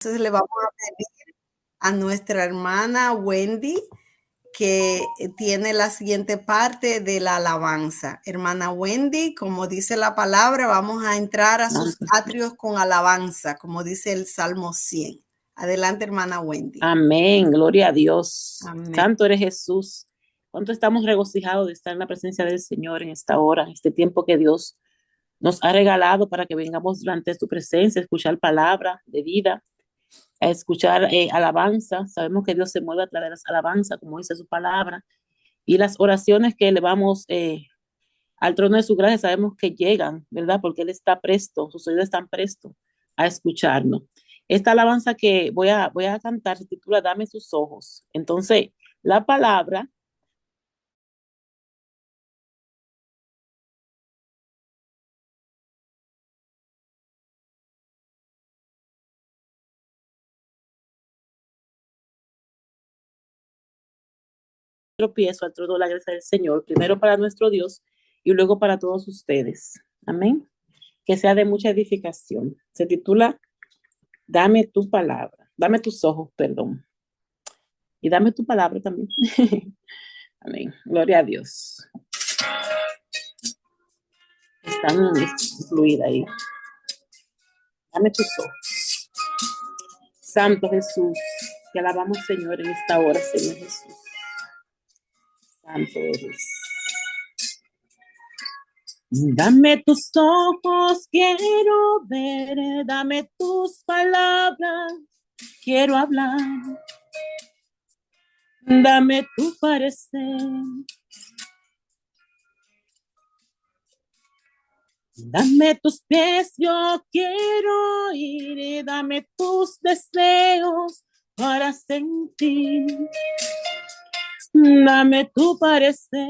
Entonces le vamos a pedir a nuestra hermana Wendy que tiene la siguiente parte de la alabanza. Hermana Wendy, como dice la palabra, vamos a entrar a sus atrios con alabanza, como dice el Salmo 100. Adelante, hermana Wendy. Amén, gloria a Dios. Amén. Santo eres Jesús. ¿Cuánto estamos regocijados de estar en la presencia del Señor en esta hora, en este tiempo que Dios nos ha regalado para que vengamos durante su presencia, a escuchar palabra de vida, a escuchar alabanza? Sabemos que Dios se mueve a través de las alabanzas, como dice su palabra, y las oraciones que elevamos al trono de su gracia sabemos que llegan, ¿verdad? Porque Él está presto, sus oídos están prestos a escucharnos. Esta alabanza que voy a cantar se titula Dame sus ojos. Entonces, la palabra tropiezo al trono de la gracia del Señor, primero para nuestro Dios y luego para todos ustedes. Amén. Que sea de mucha edificación. Se titula Dame tu palabra, dame tus ojos, perdón. Y dame tu palabra también. Amén. Gloria a Dios. Están incluidas ahí. Dame tus ojos. Santo Jesús, te alabamos, Señor, en esta hora, Señor Jesús. Santo eres. Dame tus ojos, quiero ver, dame tus palabras, quiero hablar. Dame tu parecer. Dame tus pies, yo quiero ir, dame tus deseos para sentir. Dame tu parecer.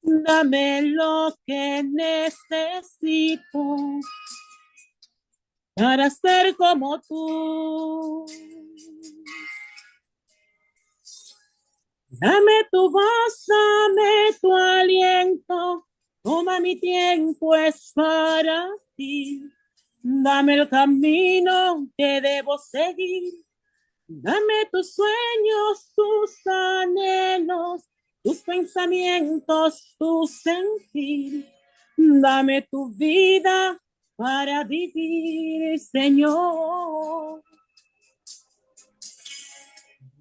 Dame lo que necesito para ser como tú. Dame tu voz, dame tu aliento, toma mi tiempo, es para ti. Dame el camino que debo seguir. Dame tus sueños, tus anhelos, tus pensamientos, tu sentir. Dame tu vida para vivir, Señor.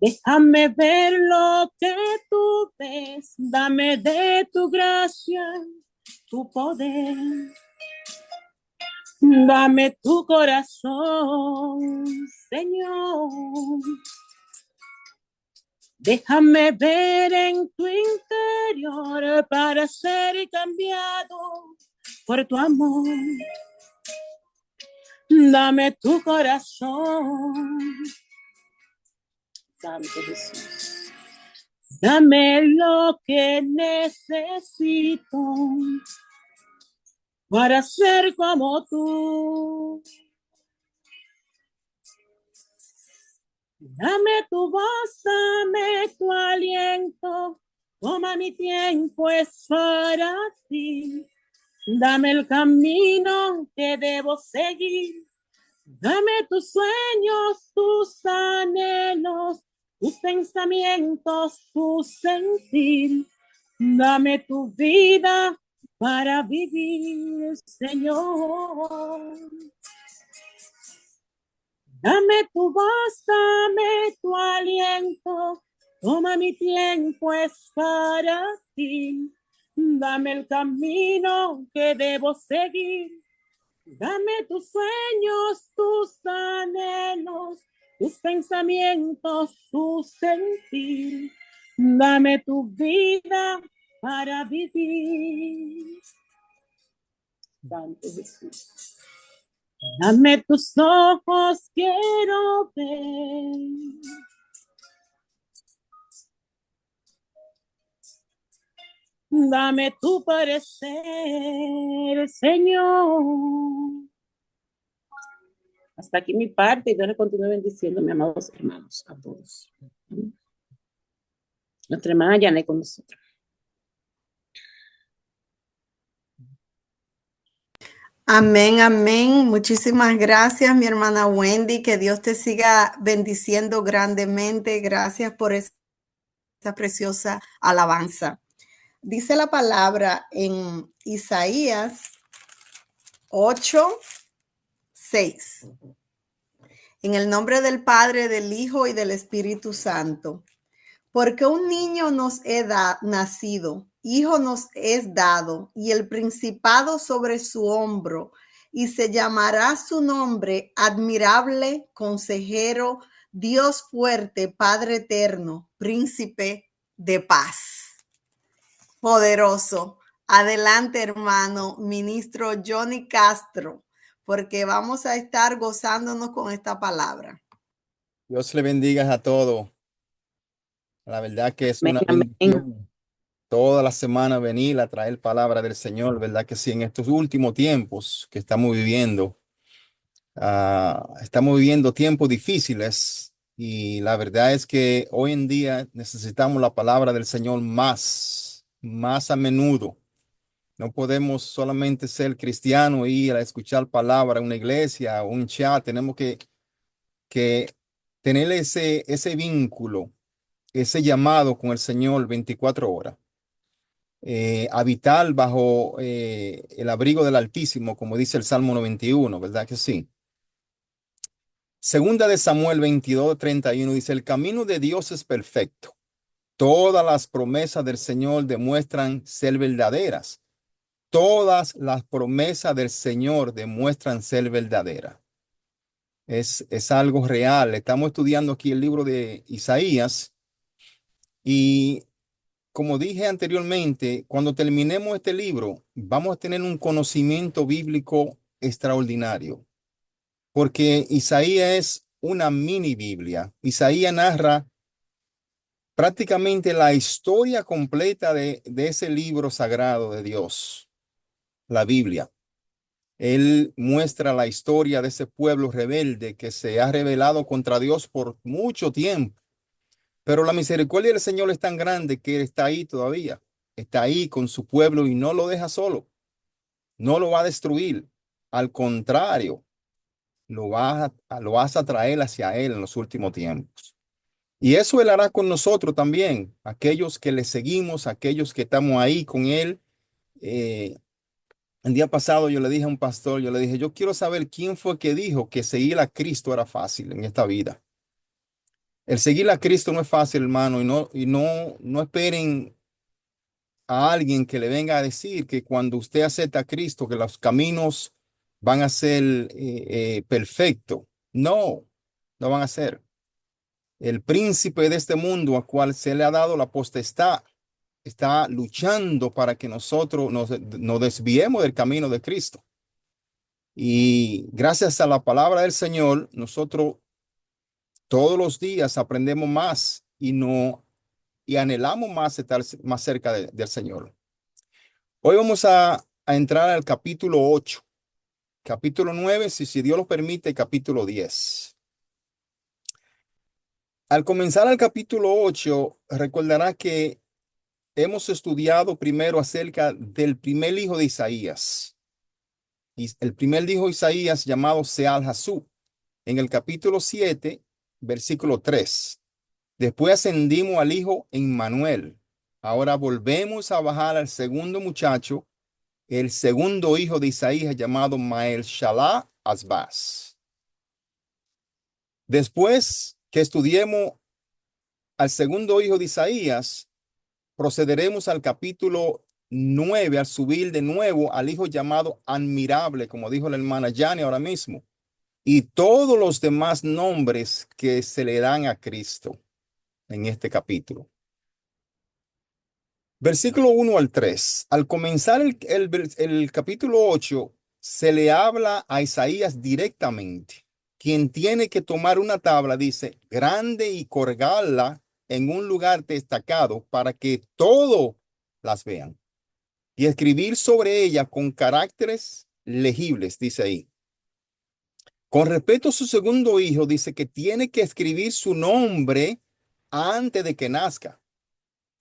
Déjame ver lo que tú ves. Dame de tu gracia, tu poder. Dame tu corazón, Señor. Déjame ver en tu interior para ser cambiado por tu amor. Dame tu corazón, Santo Jesús. Dame lo que necesito para ser como tú. Dame tu voz, dame tu aliento, toma mi tiempo, es para ti. Dame el camino que debo seguir. Dame tus sueños, tus anhelos, tus pensamientos, tu sentir. Dame tu vida para vivir, Señor. Dame tu voz, dame tu aliento, toma mi tiempo, es para ti. Dame el camino que debo seguir. Dame tus sueños, tus anhelos, tus pensamientos, tu sentir. Dame tu vida para vivir. Santo Jesús. Dame tus ojos, quiero ver. Dame tu parecer, Señor. Hasta aquí mi parte y Dios le continúe bendiciendo, mis amados hermanos, a todos. Nuestra hermana Janet con nosotros. Amén, amén. Muchísimas gracias, mi hermana Wendy. Que Dios te siga bendiciendo grandemente. Gracias por esa preciosa alabanza. Dice la palabra en Isaías 8:6. En el nombre del Padre, del Hijo y del Espíritu Santo. Porque un niño nos es nacido, hijo nos es dado, y el principado sobre su hombro, y se llamará su nombre admirable, consejero, Dios fuerte, Padre eterno, príncipe de paz. Poderoso. Adelante, hermano, ministro Johnny Castro, porque vamos a estar gozándonos con esta palabra. Dios le bendiga a todos. La verdad que es Amén, una amén. bendición toda la semana venir a traer palabra del Señor, ¿verdad? Que sí, en estos últimos tiempos que estamos viviendo tiempos difíciles y la verdad es que hoy en día necesitamos la palabra del Señor más a menudo. No podemos solamente ser cristianos y ir a escuchar palabra en una iglesia o un chat. Tenemos que tener ese vínculo, ese llamado con el Señor 24 horas. Habitar bajo el abrigo del Altísimo, como dice el Salmo 91, ¿verdad que sí? Segunda de Samuel 22:31 dice, el camino de Dios es perfecto. Todas las promesas del Señor demuestran ser verdaderas. Todas las promesas del Señor demuestran ser verdaderas. Es algo real. Estamos estudiando aquí el libro de Isaías y como dije anteriormente, cuando terminemos este libro, vamos a tener un conocimiento bíblico extraordinario, porque Isaías es una mini Biblia. Isaías narra prácticamente la historia completa de ese libro sagrado de Dios, la Biblia. Él muestra la historia de ese pueblo rebelde que se ha rebelado contra Dios por mucho tiempo. Pero la misericordia del Señor es tan grande que Él está ahí todavía. Está ahí con su pueblo y no lo deja solo. No lo va a destruir. Al contrario, lo vas a traer hacia Él en los últimos tiempos. Y eso Él hará con nosotros también. Aquellos que le seguimos, aquellos que estamos ahí con Él. Eh, el día pasado yo le dije a un pastor, yo le dije, yo quiero saber quién fue que dijo que seguir a Cristo era fácil en esta vida. El seguir a Cristo no es fácil, hermano, no esperen a alguien que le venga a decir que cuando usted acepta a Cristo, que los caminos van a ser perfectos. No, no van a ser. El príncipe de este mundo, a cual se le ha dado la potestad, está luchando para que nosotros nos desviemos del camino de Cristo. Y gracias a la palabra del Señor, nosotros todos los días aprendemos más y anhelamos más estar más cerca del Señor. Hoy vamos a entrar al capítulo 8, capítulo 9, si Dios lo permite, capítulo 10. Al comenzar el capítulo 8, recordará que hemos estudiado primero acerca del primer hijo de Isaías. Y el primer hijo de Isaías llamado Seal-Jasub, en el capítulo 7, versículo 3. Después ascendimos al hijo Emmanuel. Ahora volvemos a bajar al segundo muchacho, el segundo hijo de Isaías llamado Mael Shalá Asbaz. Después que estudiemos al segundo hijo de Isaías, procederemos al capítulo 9, al subir de nuevo al hijo llamado Admirable, como dijo la hermana Yani ahora mismo, y todos los demás nombres que se le dan a Cristo en este capítulo. Versículo 1 al 3. Al comenzar el capítulo 8, se le habla a Isaías directamente. Quien tiene que tomar una tabla, dice, grande y colgarla en un lugar destacado para que todos las vean. Y escribir sobre ella con caracteres legibles, dice ahí. Con respecto a su segundo hijo, dice que tiene que escribir su nombre antes de que nazca.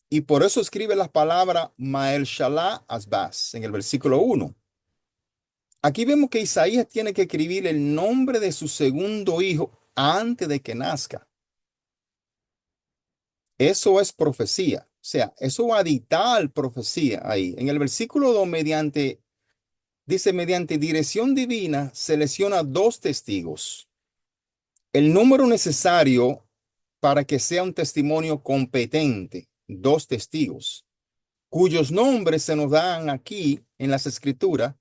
Y por eso escribe las palabras Mael Shalá Asbaz en el versículo 1. Aquí vemos que Isaías tiene que escribir el nombre de su segundo hijo antes de que nazca. Eso es profecía. O sea, eso va a dictar profecía ahí. En el versículo 2, dice, mediante dirección divina, selecciona dos testigos. El número necesario para que sea un testimonio competente, dos testigos, cuyos nombres se nos dan aquí en las escrituras,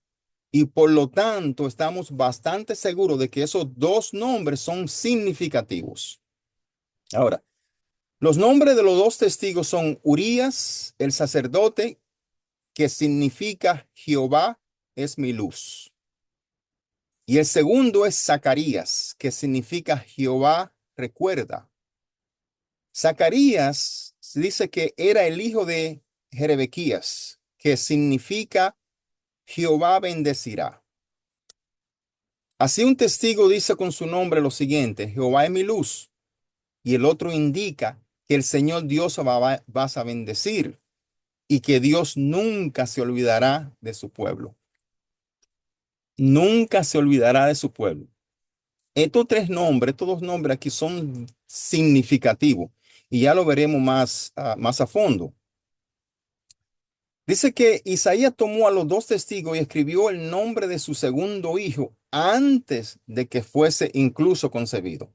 y por lo tanto estamos bastante seguros de que esos dos nombres son significativos. Ahora, los nombres de los dos testigos son Urías, el sacerdote, que significa Jehová es mi luz. Y el segundo es Zacarías, que significa Jehová recuerda. Zacarías dice que era el hijo de Jerebequías, que significa Jehová bendecirá. Así un testigo dice con su nombre lo siguiente: Jehová es mi luz. Y el otro indica que el Señor Dios vas a bendecir y que Dios nunca se olvidará de su pueblo. Nunca se olvidará de su pueblo. Estos dos nombres aquí son significativos y ya lo veremos más a fondo. Dice que Isaías tomó a los dos testigos y escribió el nombre de su segundo hijo antes de que fuese incluso concebido.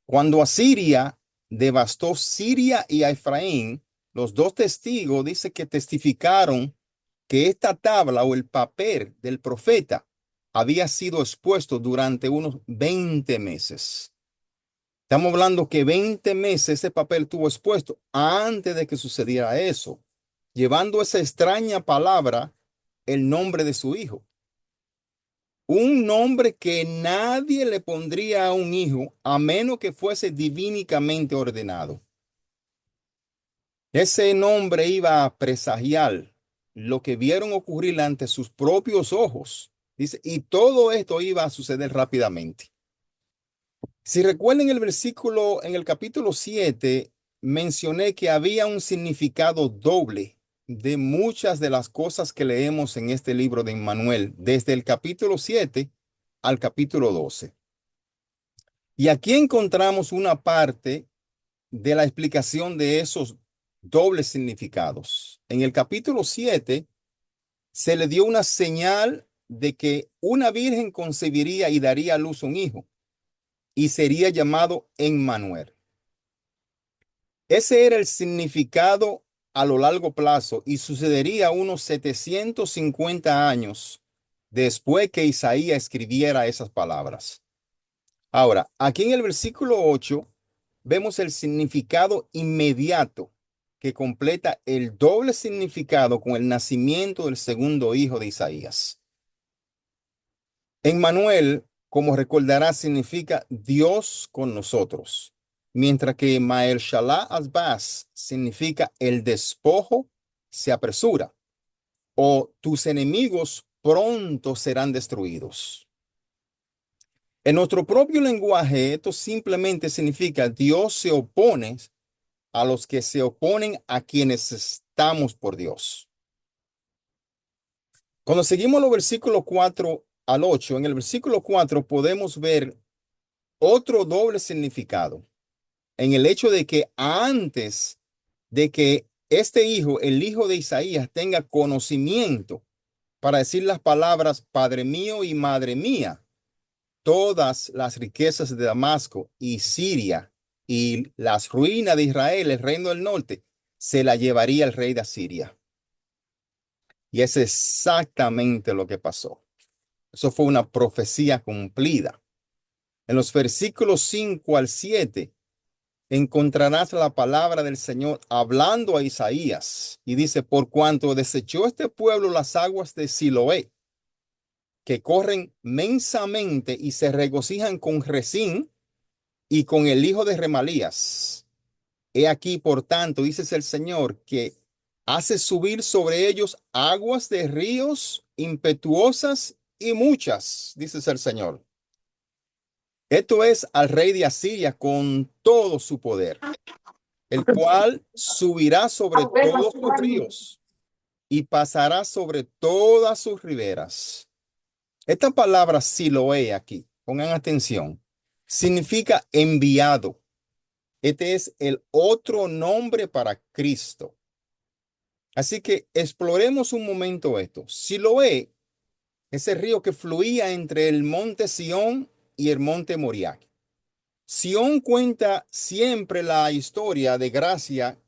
Cuando Asiria devastó Siria y a Efraín, los dos testigos dice que testificaron que esta tabla o el papel del profeta había sido expuesto durante unos 20 meses. Estamos hablando que 20 meses ese papel estuvo expuesto antes de que sucediera eso, llevando esa extraña palabra el nombre de su hijo. Un nombre que nadie le pondría a un hijo a menos que fuese divínicamente ordenado. Ese nombre iba a presagiar lo que vieron ocurrir ante sus propios ojos. Dice, y todo esto iba a suceder rápidamente. Si recuerden el versículo en el capítulo 7, mencioné que había un significado doble de muchas de las cosas que leemos en este libro de Emmanuel, desde el capítulo 7 al capítulo 12. Y aquí encontramos una parte de la explicación de esos dobles significados. En el capítulo 7 se le dio una señal de que una virgen concebiría y daría a luz un hijo y sería llamado Emmanuel. Ese era el significado a lo largo plazo y sucedería unos 750 años después que Isaías escribiera esas palabras. Ahora, aquí en el versículo 8 vemos el significado inmediato que completa el doble significado con el nacimiento del segundo hijo de Isaías. Emmanuel, como recordará, significa Dios con nosotros, mientras que Mael Shalá Asbaz significa el despojo se apresura o tus enemigos pronto serán destruidos. En nuestro propio lenguaje, esto simplemente significa Dios se opone a los que se oponen a quienes estamos por Dios. Cuando seguimos los versículos 4 al 8, en el versículo 4 podemos ver otro doble significado en el hecho de que antes de que este hijo, el hijo de Isaías, tenga conocimiento para decir las palabras Padre mío y Madre mía, todas las riquezas de Damasco y Siria y las ruinas de Israel, el reino del norte, se la llevaría el rey de Asiria. Y es exactamente lo que pasó. Eso fue una profecía cumplida. En los versículos 5 al 7 encontrarás la palabra del Señor hablando a Isaías y dice, por cuanto desechó este pueblo las aguas de Siloé, que corren mensamente y se regocijan con Rezín y con el hijo de Remalías. He aquí, por tanto, dice el Señor, que hace subir sobre ellos aguas de ríos impetuosas y muchas, dice el Señor. Esto es al rey de Asiria con todo su poder, el cual subirá sobre todos sus ríos y pasará sobre todas sus riberas. Esta palabra Siloé aquí, pongan atención, significa enviado. Este es el otro nombre para Cristo. Así que exploremos un momento esto. Siloé, ese río que fluía entre el monte Sión y el monte Moriah. Sión cuenta siempre la historia de gracia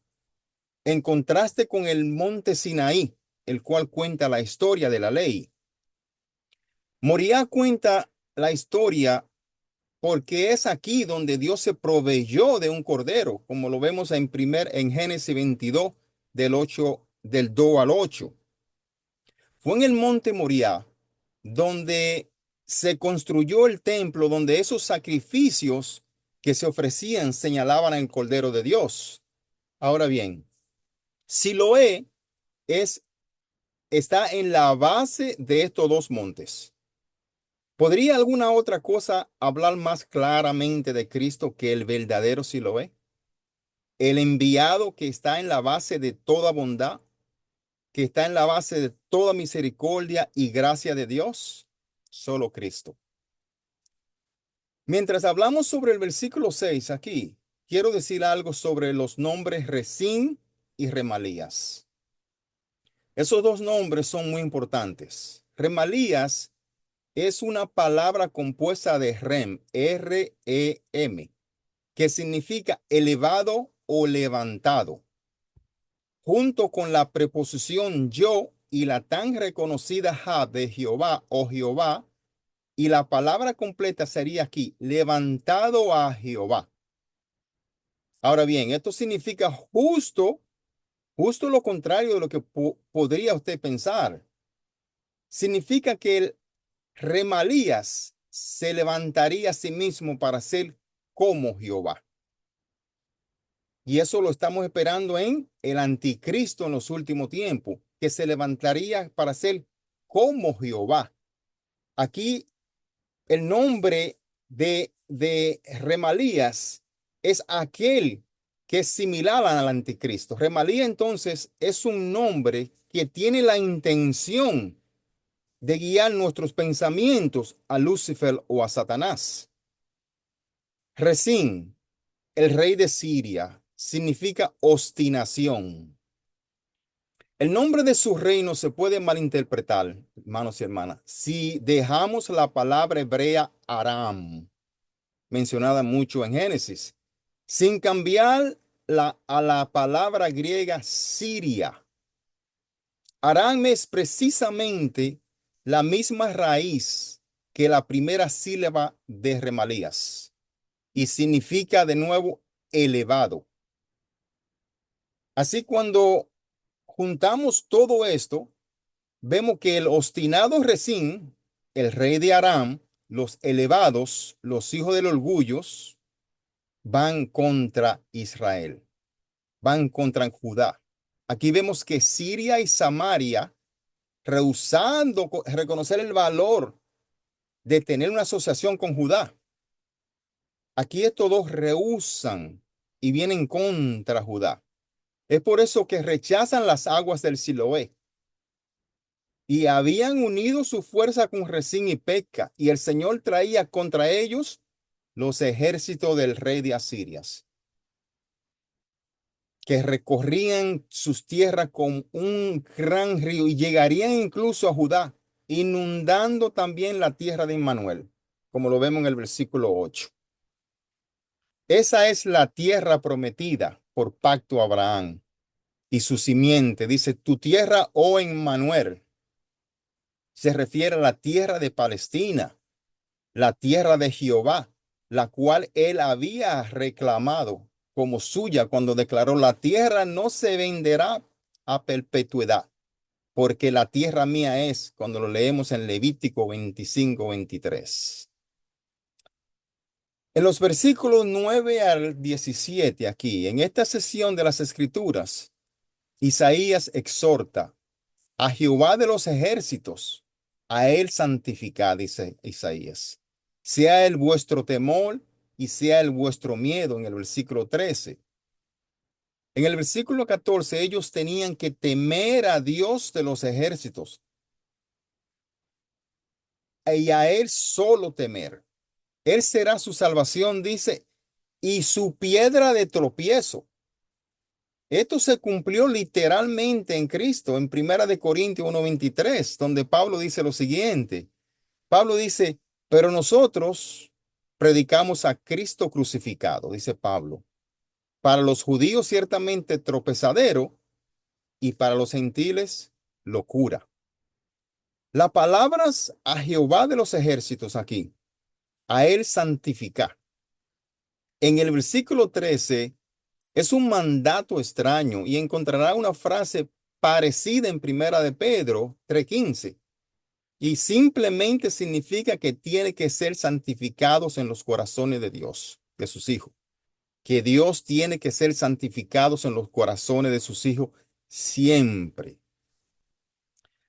en contraste con el monte Sinaí, el cual cuenta la historia de la ley. Moriah cuenta la historia porque es aquí donde Dios se proveyó de un cordero, como lo vemos en Génesis 22 del 2 al 8. Fue en el monte Moriah donde se construyó el templo, donde esos sacrificios que se ofrecían señalaban al Cordero de Dios. Ahora bien, Siloé es, está en la base de estos dos montes. ¿Podría alguna otra cosa hablar más claramente de Cristo que el verdadero Siloé? El enviado que está en la base de toda bondad, que está en la base de toda misericordia y gracia de Dios, solo Cristo. Mientras hablamos sobre el versículo 6 aquí, quiero decir algo sobre los nombres Resín y Remalías. Esos dos nombres son muy importantes. Remalías es una palabra compuesta de rem, R-E-M, que significa elevado o levantado, junto con la preposición yo y la tan reconocida ja de Jehová o Jehová, y la palabra completa sería aquí, levantado a Jehová. Ahora bien, esto significa justo lo contrario de lo que podría usted pensar. Significa que el Remalías se levantaría a sí mismo para ser como Jehová. Y eso lo estamos esperando en el anticristo en los últimos tiempos, que se levantaría para ser como Jehová. Aquí el nombre de Remalías es aquel que es similar al anticristo. Remalía entonces es un nombre que tiene la intención de guiar nuestros pensamientos a Lucifer o a Satanás. Resín, el rey de Siria, significa obstinación. El nombre de su reino se puede malinterpretar, hermanos y hermanas, si dejamos la palabra hebrea Aram, mencionada mucho en Génesis, sin cambiar a la palabra griega Siria. Aram es precisamente la misma raíz que la primera sílaba de Remalías y significa de nuevo elevado. Así cuando juntamos todo esto, vemos que el obstinado Resín, el rey de Aram, los elevados, los hijos del orgullo, van contra Israel, van contra Judá. Aquí vemos que Siria y Samaria, rehusando reconocer el valor de tener una asociación con Judá. Aquí estos dos rehusan y vienen contra Judá. Es por eso que rechazan las aguas del Siloé. Y habían unido su fuerza con Resín y Peca, y el Señor traía contra ellos los ejércitos del rey de Asirias, que recorrían sus tierras con un gran río y llegarían incluso a Judá, inundando también la tierra de Immanuel, como lo vemos en el versículo 8. Esa es la tierra prometida por pacto a Abraham y su simiente. Dice, tu tierra, oh Immanuel, se refiere a la tierra de Palestina, la tierra de Jehová, la cual él había reclamado como suya cuando declaró, la tierra no se venderá a perpetuidad, porque la tierra mía es, cuando lo leemos en Levítico 25-23. En los versículos 9 al 17 aquí, en esta sesión de las Escrituras, Isaías exhorta a Jehová de los ejércitos, a él santificad, dice Isaías. Sea el vuestro temor y sea el vuestro miedo, en el versículo 13. En el versículo 14, ellos tenían que temer a Dios de los ejércitos. y a él solo temer. Él será su salvación, dice, y su piedra de tropiezo. Esto se cumplió literalmente en Cristo, en Primera de Corintios 1:23, donde Pablo dice lo siguiente. Pablo dice, pero nosotros predicamos a Cristo crucificado, dice Pablo. Para los judíos ciertamente tropezadero y para los gentiles locura. Las palabras a Jehová de los ejércitos aquí, a él santificar. En el versículo 13 es un mandato extraño y encontrará una frase parecida en Primera de Pedro 3:15 y simplemente significa que tiene que ser santificados en los corazones de Dios, de sus hijos. Que Dios tiene que ser santificados en los corazones de sus hijos siempre.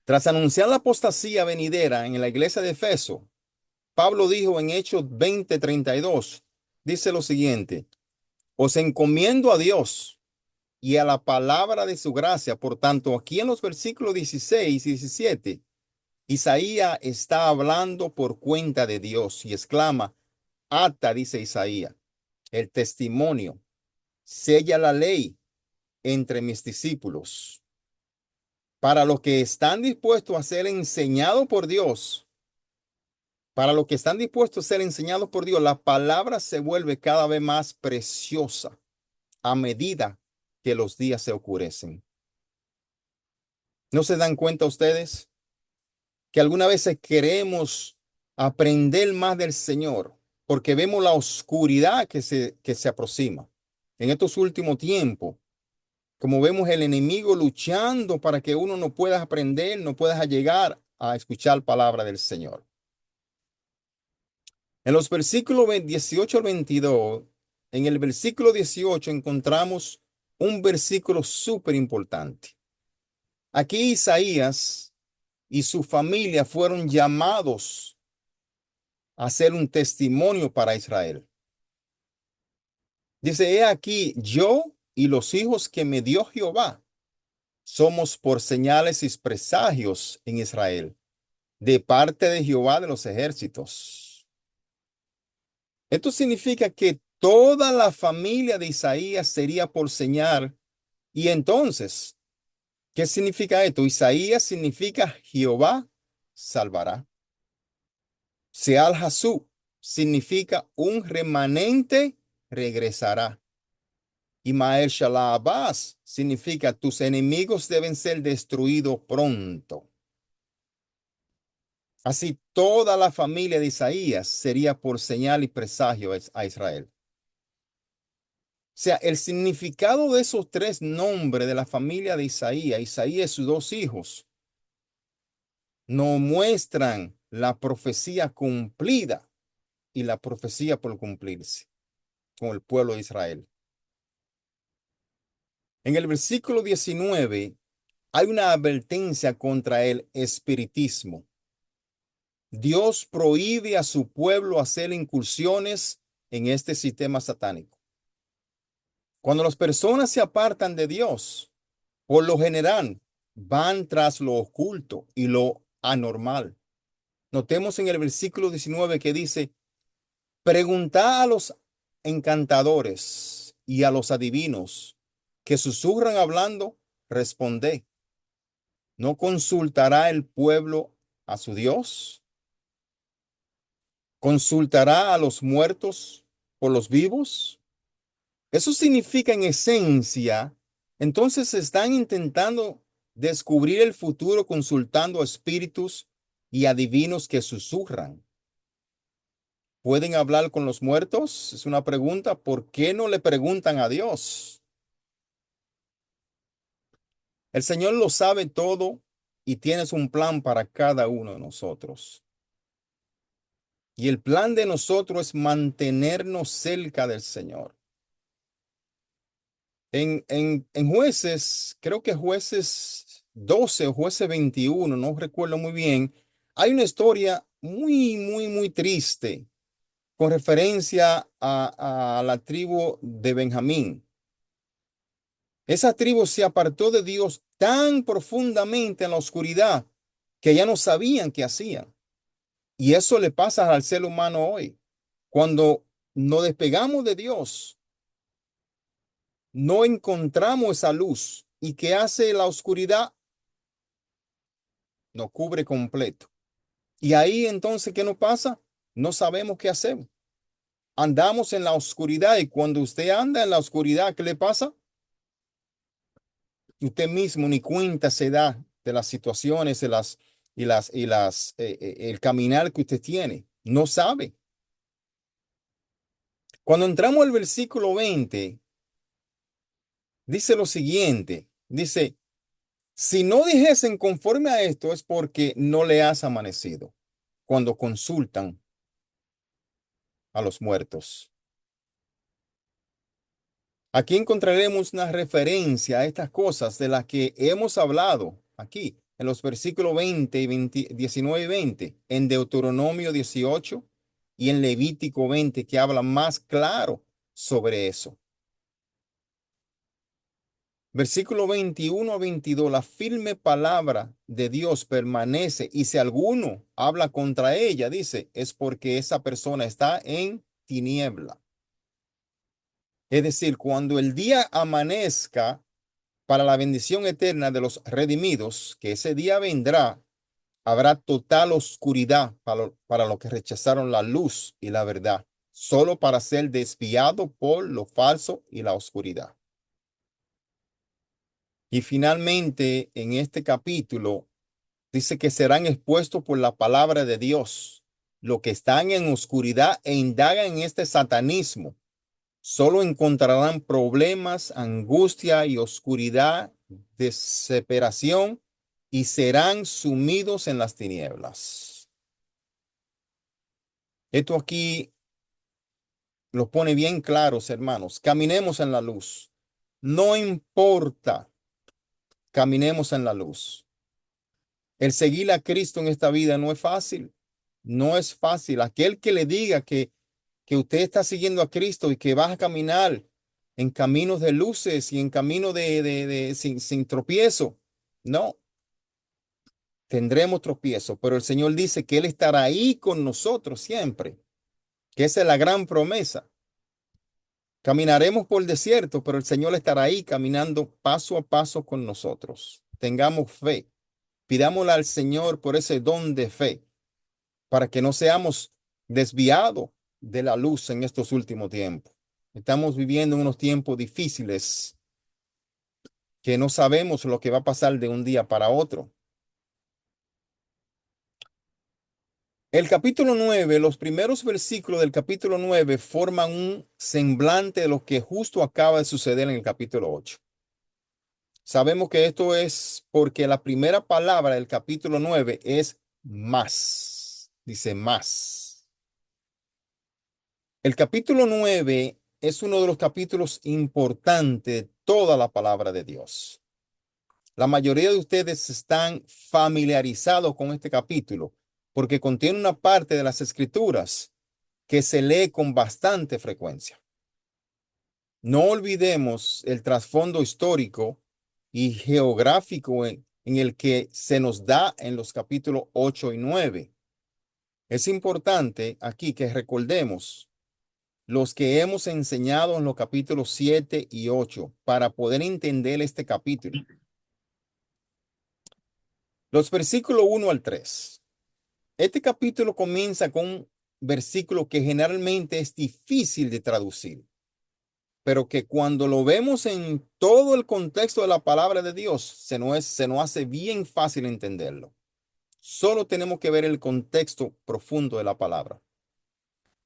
Tras anunciar la apostasía venidera en la iglesia de Efeso, Pablo dijo en Hechos 20:32, dice lo siguiente: os encomiendo a Dios y a la palabra de su gracia. Por tanto, aquí en los versículos 16 y 17, Isaías está hablando por cuenta de Dios y exclama, ata, dice Isaías, el testimonio, sella la ley entre mis discípulos. Para los que están dispuestos a ser enseñados por Dios, para los que están dispuestos a ser enseñados por Dios, la palabra se vuelve cada vez más preciosa a medida que los días se oscurecen. ¿No se dan cuenta ustedes que algunas veces queremos aprender más del Señor porque vemos la oscuridad que se aproxima? En estos últimos tiempos, como vemos el enemigo luchando para que uno no pueda aprender, no pueda llegar a escuchar palabra del Señor. En los versículos 18 al 22, en el versículo 18 encontramos un versículo súper importante. Aquí Isaías y su familia fueron llamados a ser un testimonio para Israel. Dice, he aquí, yo y los hijos que me dio Jehová somos por señales y presagios en Israel, de parte de Jehová de los ejércitos. Esto significa que toda la familia de Isaías sería por señal. Y entonces, ¿qué significa esto? Isaías significa Jehová salvará. Seal Hasú significa un remanente regresará. Y Maer Shalabás significa tus enemigos deben ser destruidos pronto. Así toda la familia de Isaías sería por señal y presagio a Israel. O sea, el significado de esos tres nombres de la familia de Isaías, Isaías y sus dos hijos, nos muestran la profecía cumplida y la profecía por cumplirse con el pueblo de Israel. En el versículo 19 hay una advertencia contra el espiritismo. Dios prohíbe a su pueblo hacer incursiones en este sistema satánico. Cuando las personas se apartan de Dios, por lo general, van tras lo oculto y lo anormal. Notemos en el versículo 19 que dice, preguntad a los encantadores y a los adivinos que susurran hablando, responded. ¿No consultará el pueblo a su Dios? ¿Consultará a los muertos por los vivos? Eso significa en esencia, entonces están intentando descubrir el futuro consultando a espíritus y adivinos que susurran. ¿Pueden hablar con los muertos? Es una pregunta. ¿Por qué no le preguntan a Dios? El Señor lo sabe todo y tienes un plan para cada uno de nosotros. Y el plan de nosotros es mantenernos cerca del Señor. En Jueces, creo que Jueces 12 o Jueces 21, no recuerdo muy bien, hay una historia muy triste con referencia a la tribu de Benjamín. Esa tribu se apartó de Dios tan profundamente en la oscuridad que ya no sabían qué hacían. Y eso le pasa al ser humano hoy. Cuando nos despegamos de Dios, no encontramos esa luz. ¿Y qué hace la oscuridad? Nos cubre completo. Y ahí entonces, ¿qué nos pasa? No sabemos qué hacemos. Andamos en la oscuridad y cuando usted anda en la oscuridad, ¿qué le pasa? Usted mismo ni cuenta se da de las situaciones, el caminar que usted tiene. No sabe. Cuando entramos al versículo 20, dice lo siguiente, dice, si no dijesen conforme a esto es porque no le has amanecido cuando consultan a los muertos. Aquí encontraremos una referencia a estas cosas de las que hemos hablado aquí en los versículos 19 y 20, en Deuteronomio 18 y en Levítico 20, que hablan más claro sobre eso. Versículo 21 a 22, la firme palabra de Dios permanece y si alguno habla contra ella, dice, es porque esa persona está en tiniebla. Es decir, cuando el día amanezca para la bendición eterna de los redimidos, que ese día vendrá, habrá total oscuridad para los que rechazaron la luz y la verdad, solo para ser desviado por lo falso y la oscuridad. Y finalmente, en este capítulo, dice que serán expuestos por la palabra de Dios. Los que están en oscuridad e indagan en este satanismo, solo encontrarán problemas, angustia y oscuridad, desesperación y serán sumidos en las tinieblas. Esto aquí lo pone bien claros, hermanos. Caminemos en la luz. No importa, caminemos en la luz. El seguir a Cristo en esta vida no es fácil. No es fácil. Aquel que le diga que usted está siguiendo a Cristo y que va a caminar en caminos de luces y en caminos sin tropiezo. No, tendremos tropiezo, pero el Señor dice que Él estará ahí con nosotros siempre, que esa es la gran promesa. Caminaremos por el desierto, pero el Señor estará ahí caminando paso a paso con nosotros. Tengamos fe. Pidámosle al Señor por ese don de fe, para que no seamos desviados de la luz en estos últimos tiempos. Estamos viviendo unos tiempos difíciles que no sabemos lo que va a pasar de un día para otro. El capítulo 9, los primeros versículos del capítulo 9 forman un semblante de lo que justo acaba de suceder en el capítulo 8. Sabemos que esto es porque la primera palabra del capítulo 9 es más. Dice más. El capítulo 9 es uno de los capítulos importantes de toda la palabra de Dios. La mayoría de ustedes están familiarizados con este capítulo porque contiene una parte de las escrituras que se lee con bastante frecuencia. No olvidemos el trasfondo histórico y geográfico en el que se nos da en los capítulos 8 y 9. Es importante aquí que recordemos los que hemos enseñado en los capítulos 7 y 8 para poder entender este capítulo. Los versículos 1 al 3. Este capítulo comienza con un versículo que generalmente es difícil de traducir, pero que cuando lo vemos en todo el contexto de la palabra de Dios, se nos hace bien fácil entenderlo. Solo tenemos que ver el contexto profundo de la palabra.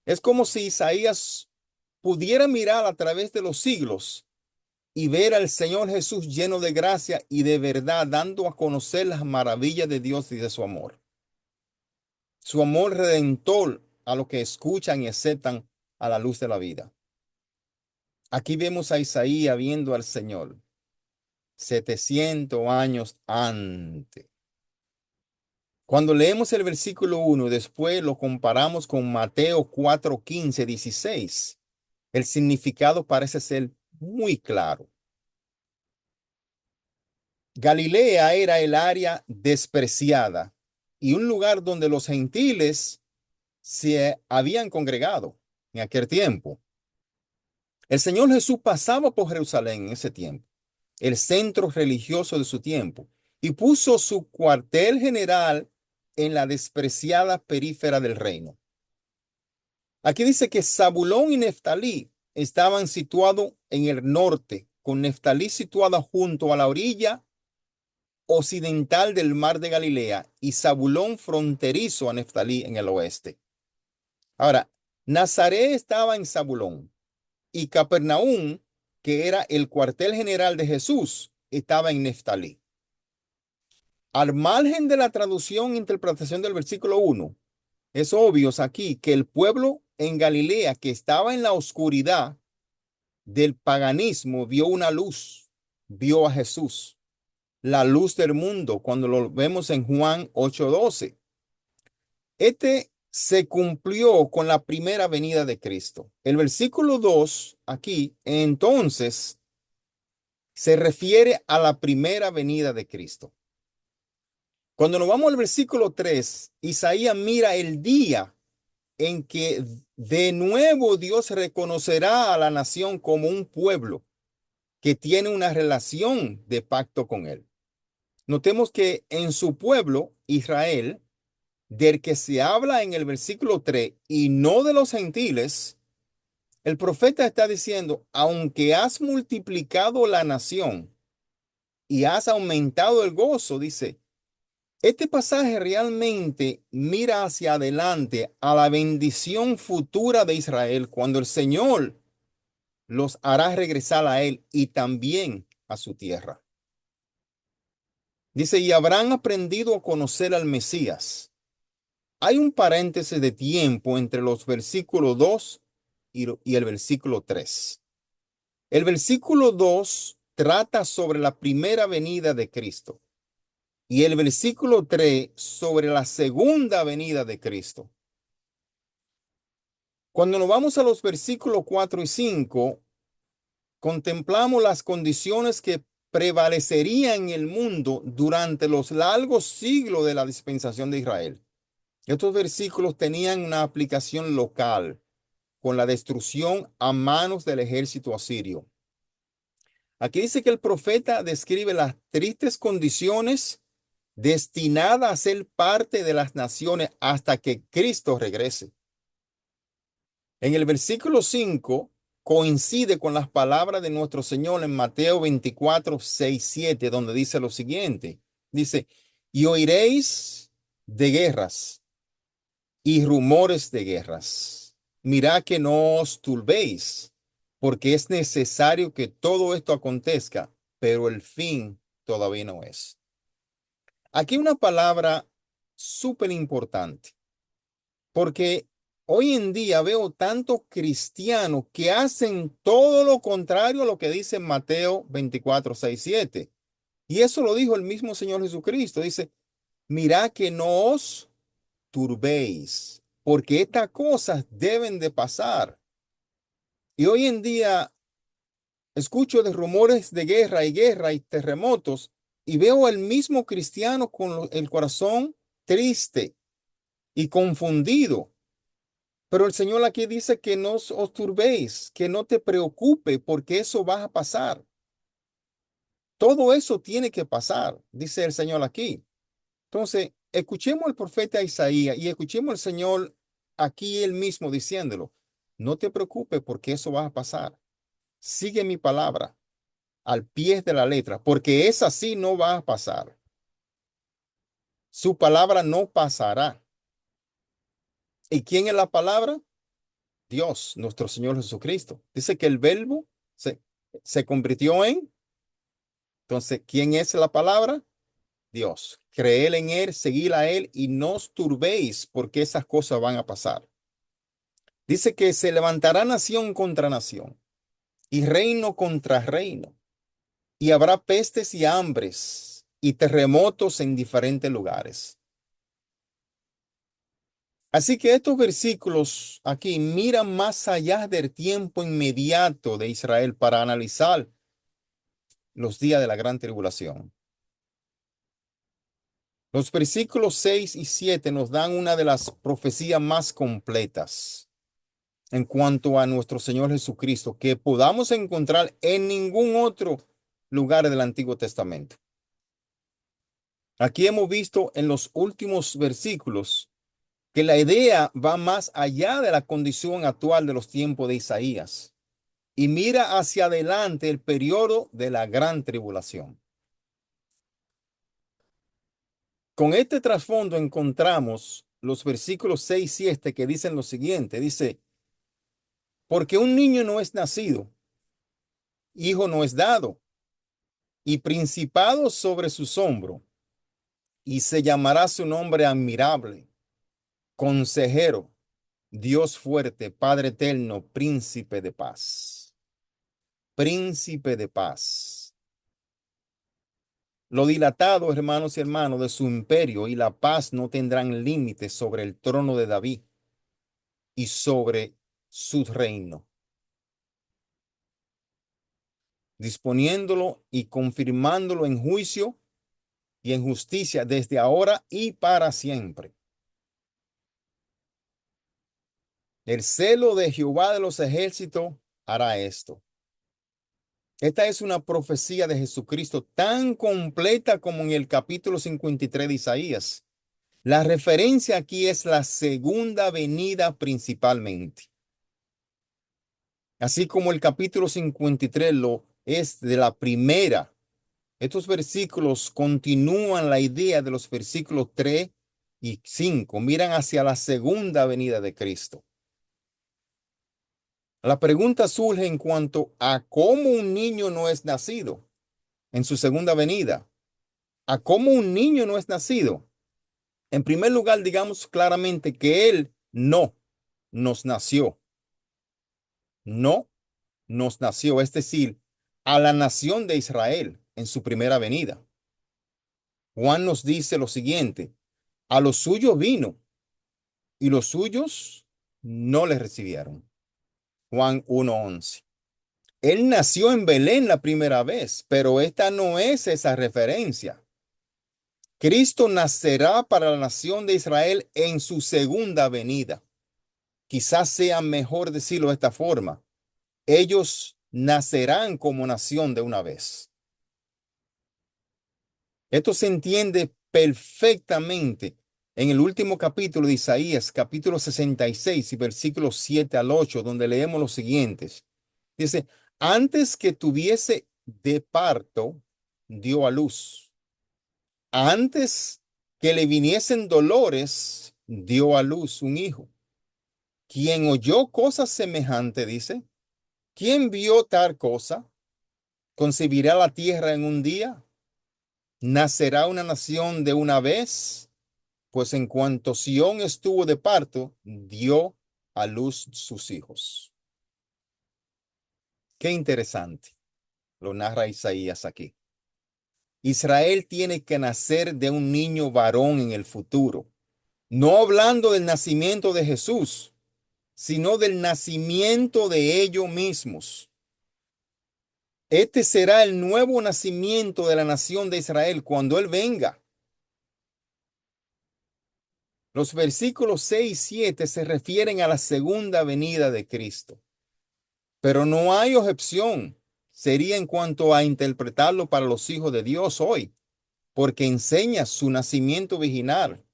Es como si Isaías pudiera mirar a través de los siglos y ver al Señor Jesús lleno de gracia y de verdad, dando a conocer las maravillas de Dios y de su amor. Su amor redentor a los que escuchan y aceptan a la luz de la vida. Aquí vemos a Isaías viendo al Señor 700 años antes. Cuando leemos el versículo 1 y después lo comparamos con Mateo 4, 15, 16, el significado parece ser muy claro. Galilea era el área despreciada y un lugar donde los gentiles se habían congregado en aquel tiempo. El Señor Jesús pasaba por Jerusalén en ese tiempo, el centro religioso de su tiempo, y puso su cuartel general en la despreciada perífera del reino. Aquí dice que Zabulón y Neftalí estaban situados en el norte, con Neftalí situada junto a la orilla occidental del mar de Galilea y Zabulón fronterizo a Neftalí en el oeste. Ahora, Nazaret estaba en Zabulón y Capernaum, que era el cuartel general de Jesús, estaba en Neftalí. Al margen de la traducción e interpretación del versículo 1, es obvio aquí que el pueblo en Galilea que estaba en la oscuridad del paganismo vio una luz, vio a Jesús, la luz del mundo, cuando lo vemos en Juan 8:12. Este se cumplió con la primera venida de Cristo. El versículo 2 aquí, entonces, se refiere a la primera venida de Cristo. Cuando nos vamos al versículo 3, Isaías mira el día en que de nuevo Dios reconocerá a la nación como un pueblo que tiene una relación de pacto con él. Notemos que en su pueblo, Israel, del que se habla en el versículo 3 y no de los gentiles, el profeta está diciendo, aunque has multiplicado la nación y has aumentado el gozo, dice, este pasaje realmente mira hacia adelante a la bendición futura de Israel cuando el Señor los hará regresar a él y también a su tierra. Dice, y habrán aprendido a conocer al Mesías. Hay un paréntesis de tiempo entre los versículos 2 y el versículo 3. El versículo 2 trata sobre la primera venida de Cristo y el versículo 3 sobre la segunda venida de Cristo. Cuando nos vamos a los versículos 4 y 5, contemplamos las condiciones que prevalecerían en el mundo durante los largos siglos de la dispensación de Israel. Estos versículos tenían una aplicación local con la destrucción a manos del ejército asirio. Aquí dice que el profeta describe las tristes condiciones destinadas a ser parte de las naciones hasta que Cristo regrese. En el versículo 5 coincide con las palabras de nuestro Señor en Mateo 24, 6, 7, donde dice lo siguiente. Dice, y oiréis de guerras y rumores de guerras. Mirad que no os turbéis, porque es necesario que todo esto acontezca, pero el fin todavía no es. Aquí una palabra súper importante, porque hoy en día veo tantos cristianos que hacen todo lo contrario a lo que dice Mateo 24, 6, 7. Y eso lo dijo el mismo Señor Jesucristo. Dice, mirad que no os turbéis, porque estas cosas deben de pasar. Y hoy en día escucho de rumores de guerra y terremotos y veo al mismo cristiano con el corazón triste y confundido. Pero el Señor aquí dice que no os turbéis, que no te preocupe porque eso va a pasar. Todo eso tiene que pasar, dice el Señor aquí. Entonces, escuchemos al profeta Isaías y escuchemos al Señor aquí él mismo diciéndolo. No te preocupes porque eso va a pasar. Sigue mi palabra al pie de la letra, porque es así, no va a pasar. Su palabra no pasará. ¿Y quién es la palabra? Dios, nuestro Señor Jesucristo. Dice que el verbo se convirtió en. Entonces, ¿quién es la palabra? Dios. Creer en Él, seguir a Él y no os turbéis porque esas cosas van a pasar. Dice que se levantará nación contra nación y reino contra reino. Y habrá pestes y hambres y terremotos en diferentes lugares. Así que estos versículos aquí miran más allá del tiempo inmediato de Israel para analizar los días de la gran tribulación. Los versículos 6 y 7 nos dan una de las profecías más completas en cuanto a nuestro Señor Jesucristo que podamos encontrar en ningún otro lugar del Antiguo Testamento. Aquí hemos visto en los últimos versículos que la idea va más allá de la condición actual de los tiempos de Isaías y mira hacia adelante el periodo de la gran tribulación. Con este trasfondo encontramos los versículos 6 y 7 que dicen lo siguiente. Dice, porque un niño no es nacido, hijo no es dado, y principado sobre su hombro, y se llamará su nombre admirable, consejero, Dios fuerte, Padre eterno, príncipe de paz. Príncipe de paz. Lo dilatado, hermanos y hermanos, de su imperio y la paz no tendrán límites sobre el trono de David y sobre su reino, disponiéndolo y confirmándolo en juicio y en justicia desde ahora y para siempre. El celo de Jehová de los ejércitos hará esto. Esta es una profecía de Jesucristo tan completa como en el capítulo 53 de Isaías. La referencia aquí es la segunda venida principalmente. Así como el capítulo 53 lo es de la primera. Estos versículos continúan la idea de los versículos 3 y 5. Miran hacia la segunda venida de Cristo. La pregunta surge en cuanto a cómo un niño no es nacido en su segunda venida. ¿A cómo un niño no es nacido? En primer lugar, digamos claramente que Él no nos nació. No nos nació, es decir, a la nación de Israel en su primera venida. Juan nos dice lo siguiente, a los suyos vino y los suyos no le recibieron. Juan 1:11. Él nació en Belén la primera vez, pero esta no es esa referencia. Cristo nacerá para la nación de Israel en su segunda venida. Quizás sea mejor decirlo de esta forma. Ellos nacerán como nación de una vez. Esto se entiende perfectamente en el último capítulo de Isaías, capítulo 66 y versículos 7 al 8, donde leemos los siguientes. Dice, antes que tuviese de parto, dio a luz. Antes que le viniesen dolores, dio a luz un hijo. Quien oyó cosas semejantes, dice, ¿quién vio tal cosa? ¿Concebirá la tierra en un día? ¿Nacerá una nación de una vez? Pues en cuanto Sión estuvo de parto, dio a luz sus hijos. Qué interesante, lo narra Isaías aquí. Israel tiene que nacer de un niño varón en el futuro, no hablando del nacimiento de Jesús, sino del nacimiento de ellos mismos. Este será el nuevo nacimiento de la nación de Israel cuando Él venga. Los versículos 6 y 7 se refieren a la segunda venida de Cristo. Pero no hay objeción. Sería en cuanto a interpretarlo para los hijos de Dios hoy, porque enseña su nacimiento virginal.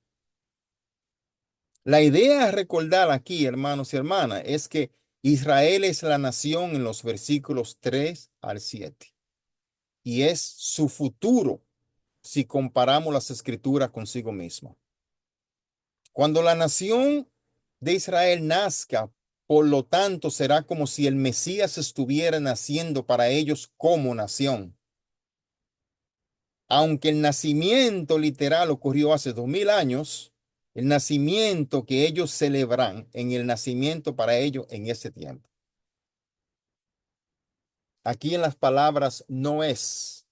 La idea a recordar aquí, hermanos y hermanas, es que Israel es la nación en los versículos 3 al 7 y es su futuro si comparamos las escrituras consigo mismo. Cuando la nación de Israel nazca, por lo tanto, será como si el Mesías estuviera naciendo para ellos como nación. Aunque el nacimiento literal ocurrió hace 2000 años, el nacimiento que ellos celebran en el nacimiento para ellos en ese tiempo. Aquí en las palabras no es,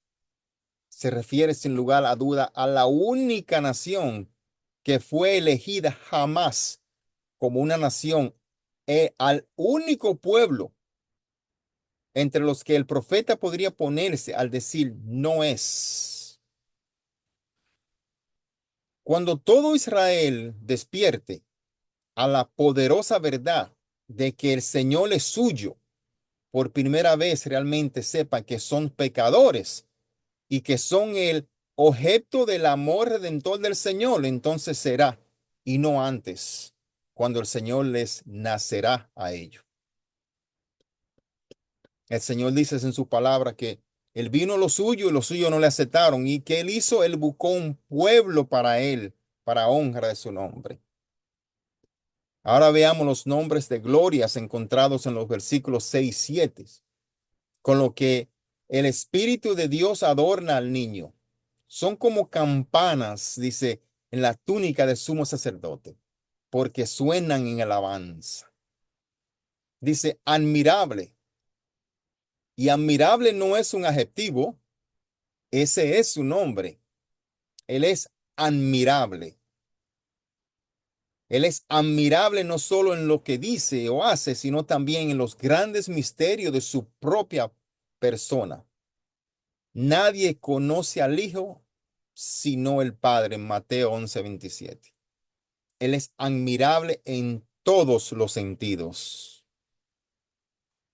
se refiere sin lugar a duda a la única nación que fue elegida jamás como una nación, al único pueblo entre los que el profeta podría ponerse al decir no es. Cuando todo Israel despierte a la poderosa verdad de que el Señor es suyo, por primera vez realmente sepan que son pecadores y que son el objeto del amor redentor del Señor, entonces será, y no antes, cuando el Señor les nacerá a ellos. El Señor dice en su palabra que él vino lo suyo y los suyos no le aceptaron. ¿Y que él hizo? Él buscó un pueblo para él, para honra de su nombre. Ahora veamos los nombres de glorias encontrados en los versículos 6 y 7, con lo que el Espíritu de Dios adorna al niño. Son como campanas, dice, en la túnica del sumo sacerdote, porque suenan en alabanza. Dice, admirable. Y admirable no es un adjetivo, ese es su nombre. Él es admirable. Él es admirable no solo en lo que dice o hace, sino también en los grandes misterios de su propia persona. Nadie conoce al Hijo sino el Padre, en Mateo 11:27. Él es admirable en todos los sentidos.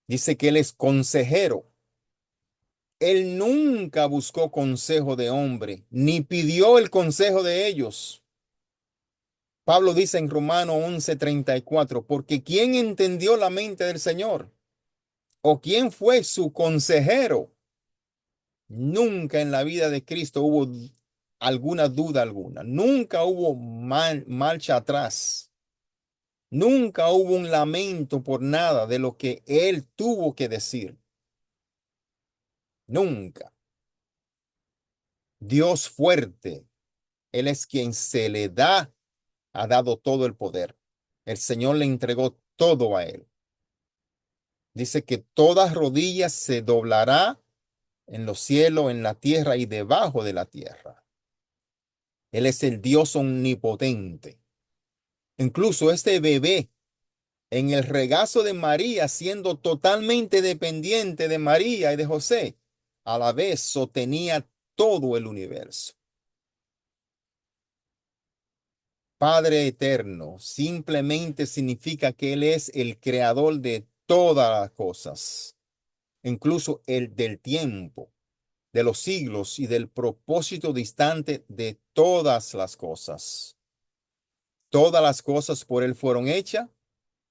Dice que Él es consejero. Él nunca buscó consejo de hombre, ni pidió el consejo de ellos. Pablo dice en Romanos 11:34, porque ¿quién entendió la mente del Señor? ¿O quién fue su consejero? Nunca en la vida de Cristo hubo alguna duda alguna. Nunca hubo marcha atrás. Nunca hubo un lamento por nada de lo que él tuvo que decir. Nunca. Dios fuerte, Él es quien se le ha dado todo el poder. El Señor le entregó todo a Él. Dice que todas rodillas se doblará en los cielos, en la tierra y debajo de la tierra. Él es el Dios omnipotente. Incluso este bebé en el regazo de María, siendo totalmente dependiente de María y de José, a la vez sostenía todo el universo. Padre eterno simplemente significa que Él es el creador de todas las cosas, incluso el del tiempo, de los siglos y del propósito distante de todas las cosas. Todas las cosas por Él fueron hechas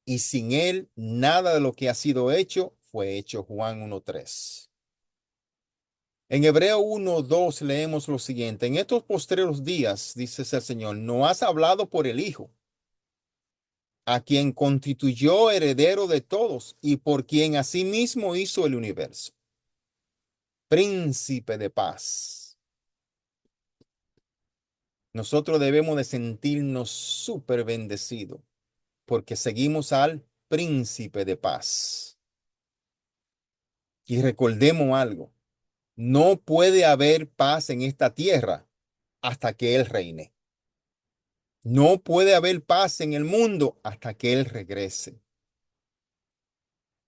y sin Él nada de lo que ha sido hecho fue hecho. Juan 1:3. En Hebreo 1:2 leemos lo siguiente. En estos postreros días, dice el Señor, no has hablado por el Hijo, a quien constituyó heredero de todos y por quien asimismo hizo el universo. Príncipe de paz. Nosotros debemos de sentirnos súper bendecidos porque seguimos al príncipe de paz. Y recordemos algo, no puede haber paz en esta tierra hasta que Él reine. No puede haber paz en el mundo hasta que Él regrese.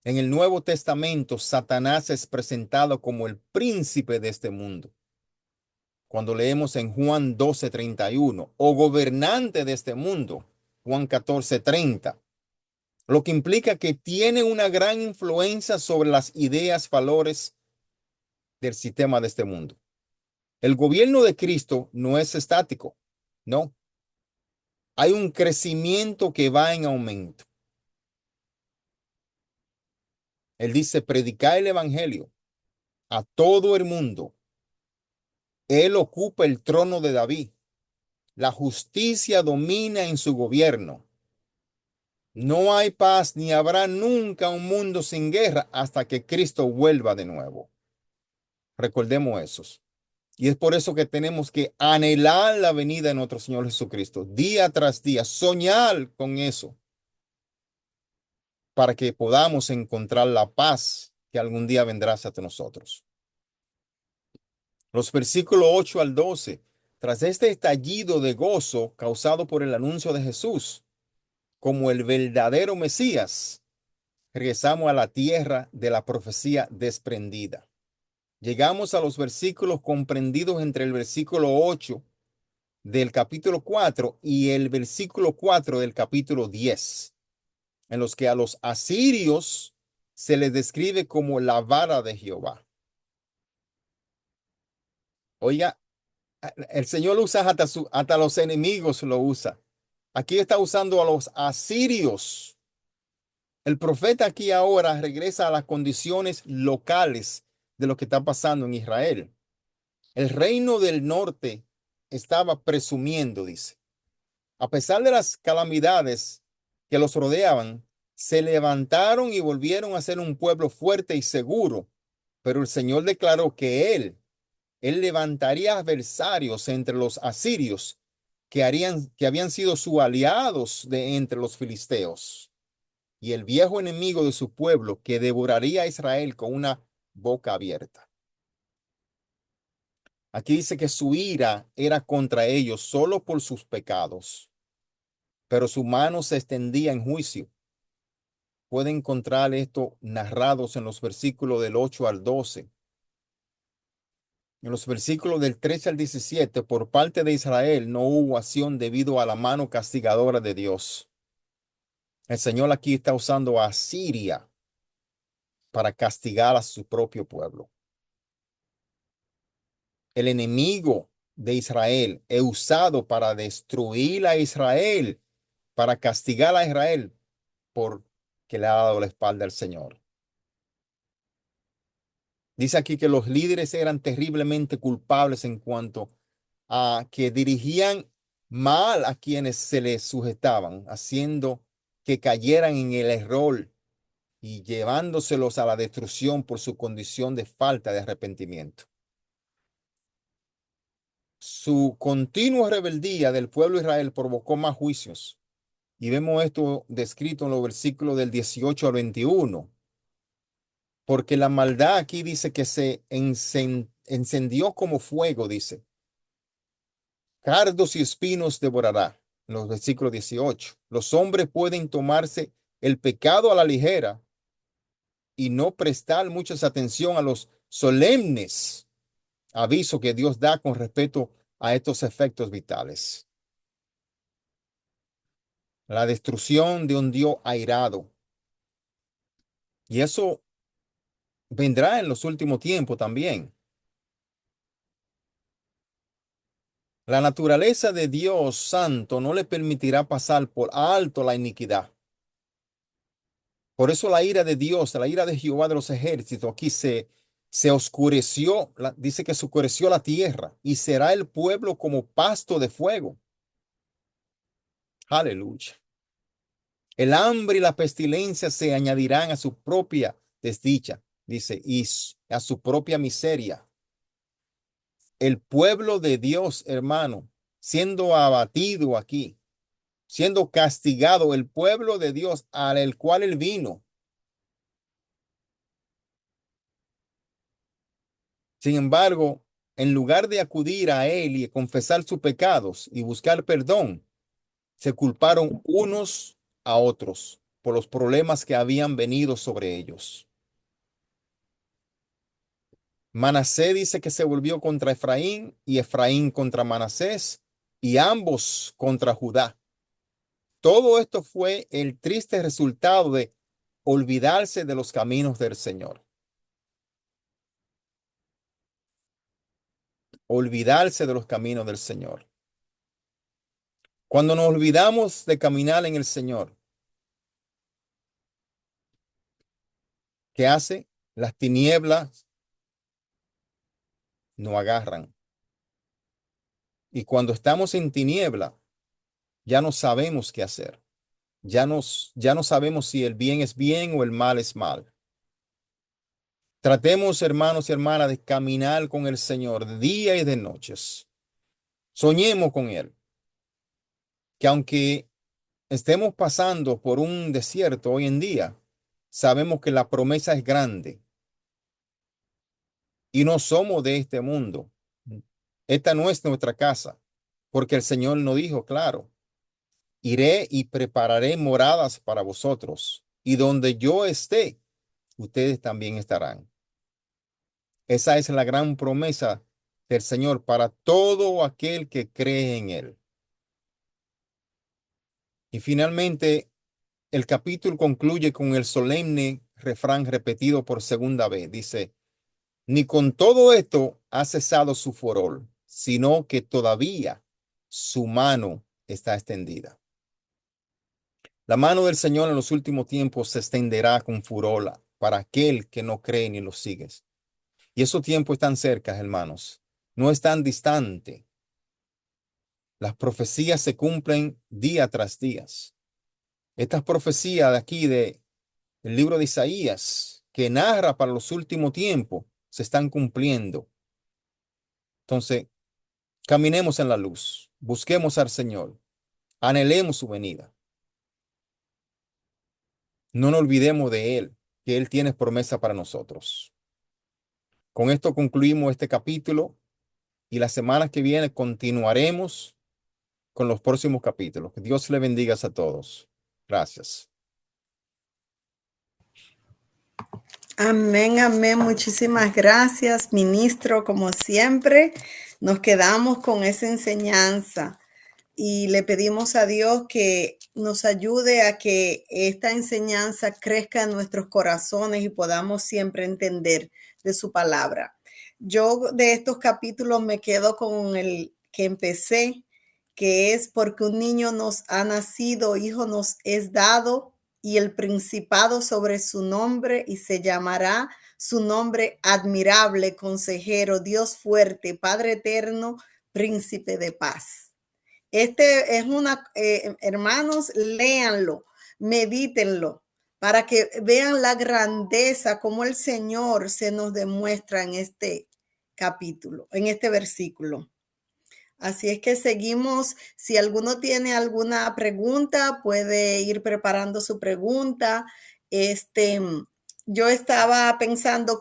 En el Nuevo Testamento, Satanás es presentado como el príncipe de este mundo. Cuando leemos en Juan 12:31, o gobernante de este mundo, Juan 14:30, lo que implica que tiene una gran influencia sobre las ideas, valores del sistema de este mundo. El gobierno de Cristo no es estático, no. Hay un crecimiento que va en aumento. Él dice, predicar el evangelio a todo el mundo. Él ocupa el trono de David. La justicia domina en su gobierno. No hay paz ni habrá nunca un mundo sin guerra hasta que Cristo vuelva de nuevo. Recordemos eso. Y es por eso que tenemos que anhelar la venida de nuestro Señor Jesucristo, día tras día, soñar con eso, para que podamos encontrar la paz que algún día vendrá hacia nosotros. Los versículos 8 al 12. Tras este estallido de gozo causado por el anuncio de Jesús como el verdadero Mesías, regresamos a la tierra de la profecía desprendida. Llegamos a los versículos comprendidos entre el versículo 8 del capítulo 4 y el versículo 4 del capítulo 10, en los que a los asirios se les describe como la vara de Jehová. Oiga, el Señor usa hasta los enemigos lo usa. Aquí está usando a los asirios. El profeta aquí ahora regresa a las condiciones locales de lo que está pasando en Israel. El reino del norte estaba presumiendo, dice. A pesar de las calamidades que los rodeaban, se levantaron y volvieron a ser un pueblo fuerte y seguro. Pero el Señor declaró que él levantaría adversarios entre los asirios que habían sido sus aliados de entre los filisteos y el viejo enemigo de su pueblo que devoraría a Israel con una boca abierta. Aquí dice que su ira era contra ellos solo por sus pecados, pero su mano se extendía en juicio. Pueden encontrar esto narrados en los versículos del 8 al 12. En los versículos del 13 al 17, por parte de Israel no hubo acción debido a la mano castigadora de Dios. El Señor aquí está usando a Siria para castigar a su propio pueblo. El enemigo de Israel es usado para destruir a Israel, para castigar a Israel porque le ha dado la espalda al Señor. Dice aquí que los líderes eran terriblemente culpables en cuanto a que dirigían mal a quienes se les sujetaban, haciendo que cayeran en el error y llevándoselos a la destrucción por su condición de falta de arrepentimiento. Su continua rebeldía del pueblo de Israel provocó más juicios. Y vemos esto descrito en los versículos del 18 al 21. Porque la maldad aquí dice que se encendió como fuego, dice. Cardos y espinos devorará. En los versículos 18. Los hombres pueden tomarse el pecado a la ligera y no prestar mucha atención a los solemnes avisos que Dios da con respecto a estos efectos vitales. La destrucción de un Dios airado. Y eso vendrá en los últimos tiempos también. La naturaleza de Dios Santo no le permitirá pasar por alto la iniquidad. Por eso la ira de Dios, la ira de Jehová de los ejércitos, aquí se oscureció, dice que se oscureció la tierra y será el pueblo como pasto de fuego. Aleluya. El hambre y la pestilencia se añadirán a su propia desdicha, dice, y a su propia miseria. El pueblo de Dios, hermano, siendo abatido aquí, siendo castigado, el pueblo de Dios al cual él vino. Sin embargo, en lugar de acudir a él y confesar sus pecados y buscar perdón, se culparon unos a otros por los problemas que habían venido sobre ellos. Manasés dice que se volvió contra Efraín y Efraín contra Manasés y ambos contra Judá. Todo esto fue el triste resultado de olvidarse de los caminos del Señor. Olvidarse de los caminos del Señor. Cuando nos olvidamos de caminar en el Señor, ¿qué hace? Las tinieblas nos agarran. Y cuando estamos en tiniebla, ya no sabemos qué hacer. Ya no sabemos si el bien es bien o el mal es mal. Tratemos, hermanos y hermanas, de caminar con el Señor de día y de noches. Soñemos con Él. Que aunque estemos pasando por un desierto hoy en día, sabemos que la promesa es grande y no somos de este mundo. Esta no es nuestra casa, porque el Señor nos dijo, claro, iré y prepararé moradas para vosotros, y donde yo esté, ustedes también estarán. Esa es la gran promesa del Señor para todo aquel que cree en Él. Y finalmente, el capítulo concluye con el solemne refrán repetido por segunda vez. Dice, ni con todo esto ha cesado su furor, sino que todavía su mano está extendida. La mano del Señor en los últimos tiempos se extenderá con furor para aquel que no cree ni lo sigue. Y esos tiempos están cerca, hermanos. No están distantes. Las profecías se cumplen día tras día. Estas profecías de aquí del libro de Isaías, que narra para los últimos tiempos, se están cumpliendo. Entonces, caminemos en la luz, busquemos al Señor, anhelemos su venida. No nos olvidemos de Él, que Él tiene promesa para nosotros. Con esto concluimos este capítulo y la semana que viene continuaremos con los próximos capítulos. Que Dios le bendiga a todos. Gracias. Amén, amén. Muchísimas gracias, ministro. Como siempre, nos quedamos con esa enseñanza y le pedimos a Dios que nos ayude a que esta enseñanza crezca en nuestros corazones y podamos siempre entender de su palabra. Yo de estos capítulos me quedo con el que empecé, que es porque un niño nos ha nacido, hijo nos es dado, y el principado sobre su nombre, y se llamará su nombre admirable, consejero, Dios fuerte, Padre eterno, príncipe de paz. Este es hermanos, léanlo, medítenlo, para que vean la grandeza, como el Señor se nos demuestra en este capítulo, en este versículo. Así es que seguimos. Si alguno tiene alguna pregunta, puede ir preparando su pregunta. Yo estaba pensando,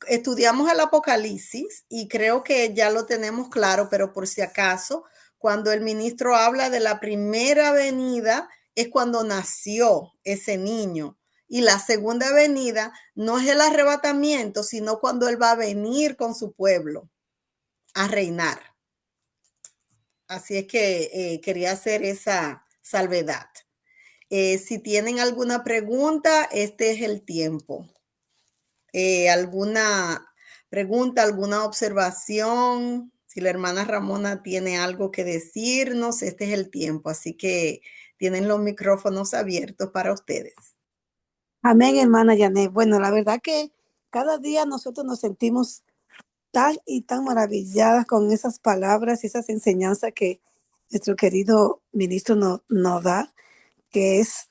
estudiamos el Apocalipsis y creo que ya lo tenemos claro, pero por si acaso, cuando el ministro habla de la primera venida, es cuando nació ese niño. Y la segunda venida no es el arrebatamiento, sino cuando él va a venir con su pueblo a reinar. Así es que quería hacer esa salvedad. Si tienen alguna pregunta, este es el tiempo. ¿Alguna pregunta, alguna observación? Si la hermana Ramona tiene algo que decirnos, este es el tiempo. Así que tienen los micrófonos abiertos para ustedes. Amén, hermana Janet. Bueno, la verdad que cada día nosotros nos sentimos tan y tan maravilladas con esas palabras y esas enseñanzas que nuestro querido ministro nos da, que es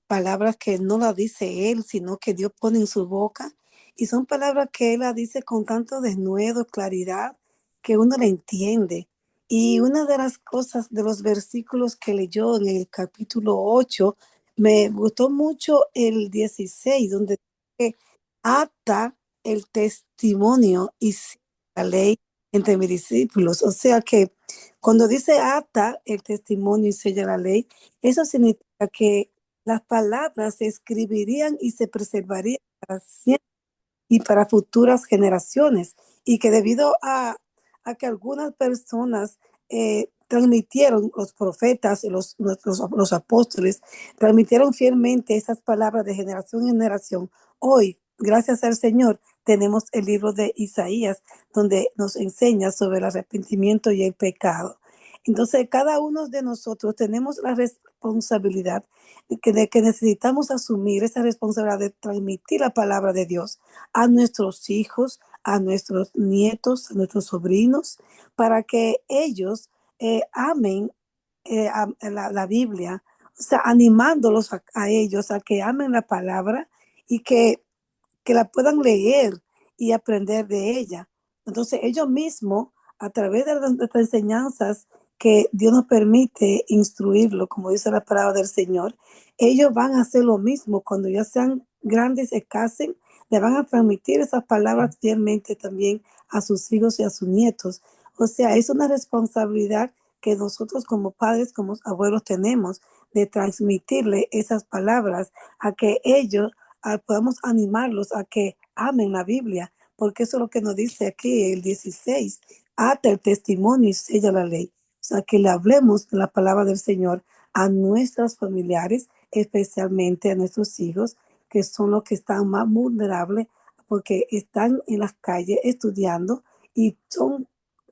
palabras que no las dice él, sino que Dios pone en su boca. Y son palabras que él las dice con tanto denuedo, claridad, que uno le entiende. Y una de las cosas de los versículos que leyó en el capítulo 8, me gustó mucho el 16, donde dice, ata el testimonio y la ley entre mis discípulos. O sea que cuando dice ata el testimonio y sella la ley, eso significa que las palabras se escribirían y se preservarían para siempre y para futuras generaciones, y que debido a que algunas personas transmitieron, los profetas y los apóstoles, transmitieron fielmente esas palabras de generación en generación. Hoy, gracias al Señor, tenemos el libro de Isaías, donde nos enseña sobre el arrepentimiento y el pecado. Entonces, cada uno de nosotros tenemos la responsabilidad de que necesitamos asumir esa responsabilidad de transmitir la palabra de Dios a nuestros hijos, a nuestros nietos, a nuestros sobrinos, para que ellos amen la Biblia, o sea, animándolos a ellos a que amen la palabra y que la puedan leer y aprender de ella. Entonces ellos mismos, a través de nuestras enseñanzas que Dios nos permite instruirlo, como dice la palabra del Señor, ellos van a hacer lo mismo cuando ya sean grandes, se casen, le van a transmitir esas palabras fielmente también a sus hijos y a sus nietos. O sea, es una responsabilidad que nosotros como padres, como abuelos tenemos, de transmitirle esas palabras a que ellos podamos animarlos a que amen la Biblia, porque eso es lo que nos dice aquí el 16, ata el testimonio y sella la ley. O sea, que le hablemos de la palabra del Señor a nuestros familiares, especialmente a nuestros hijos, que son los que están más vulnerables porque están en las calles estudiando y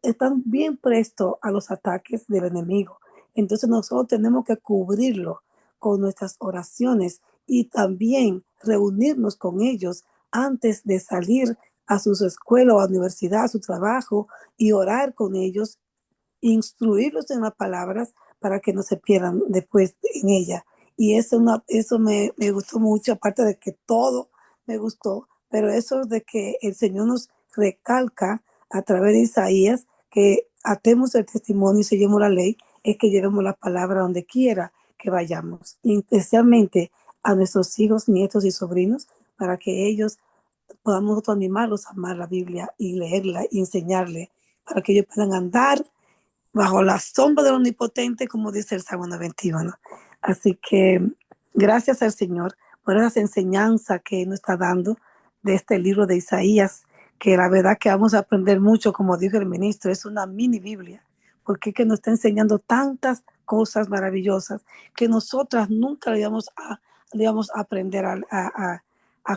están bien prestos a los ataques del enemigo. Entonces nosotros tenemos que cubrirlo con nuestras oraciones y también reunirnos con ellos antes de salir a sus escuelas o a universidad, a su trabajo, y orar con ellos, instruirlos en las palabras para que no se pierdan después en ella. Y eso me gustó mucho, aparte de que todo me gustó, pero eso de que el Señor nos recalca a través de Isaías que atemos el testimonio y seguimos la ley, es que llevemos la palabra donde quiera que vayamos, y especialmente a nuestros hijos, nietos y sobrinos, para que ellos podamos nosotros animarlos a amar la Biblia y leerla y enseñarle para que ellos puedan andar bajo la sombra del Omnipotente, como dice el Salmo 91. Así que gracias al Señor por esas enseñanzas que nos está dando de este libro de Isaías, que la verdad que vamos a aprender mucho, como dijo el ministro, es una mini Biblia, porque es que nos está enseñando tantas cosas maravillosas que nosotras nunca le íbamos a aprender,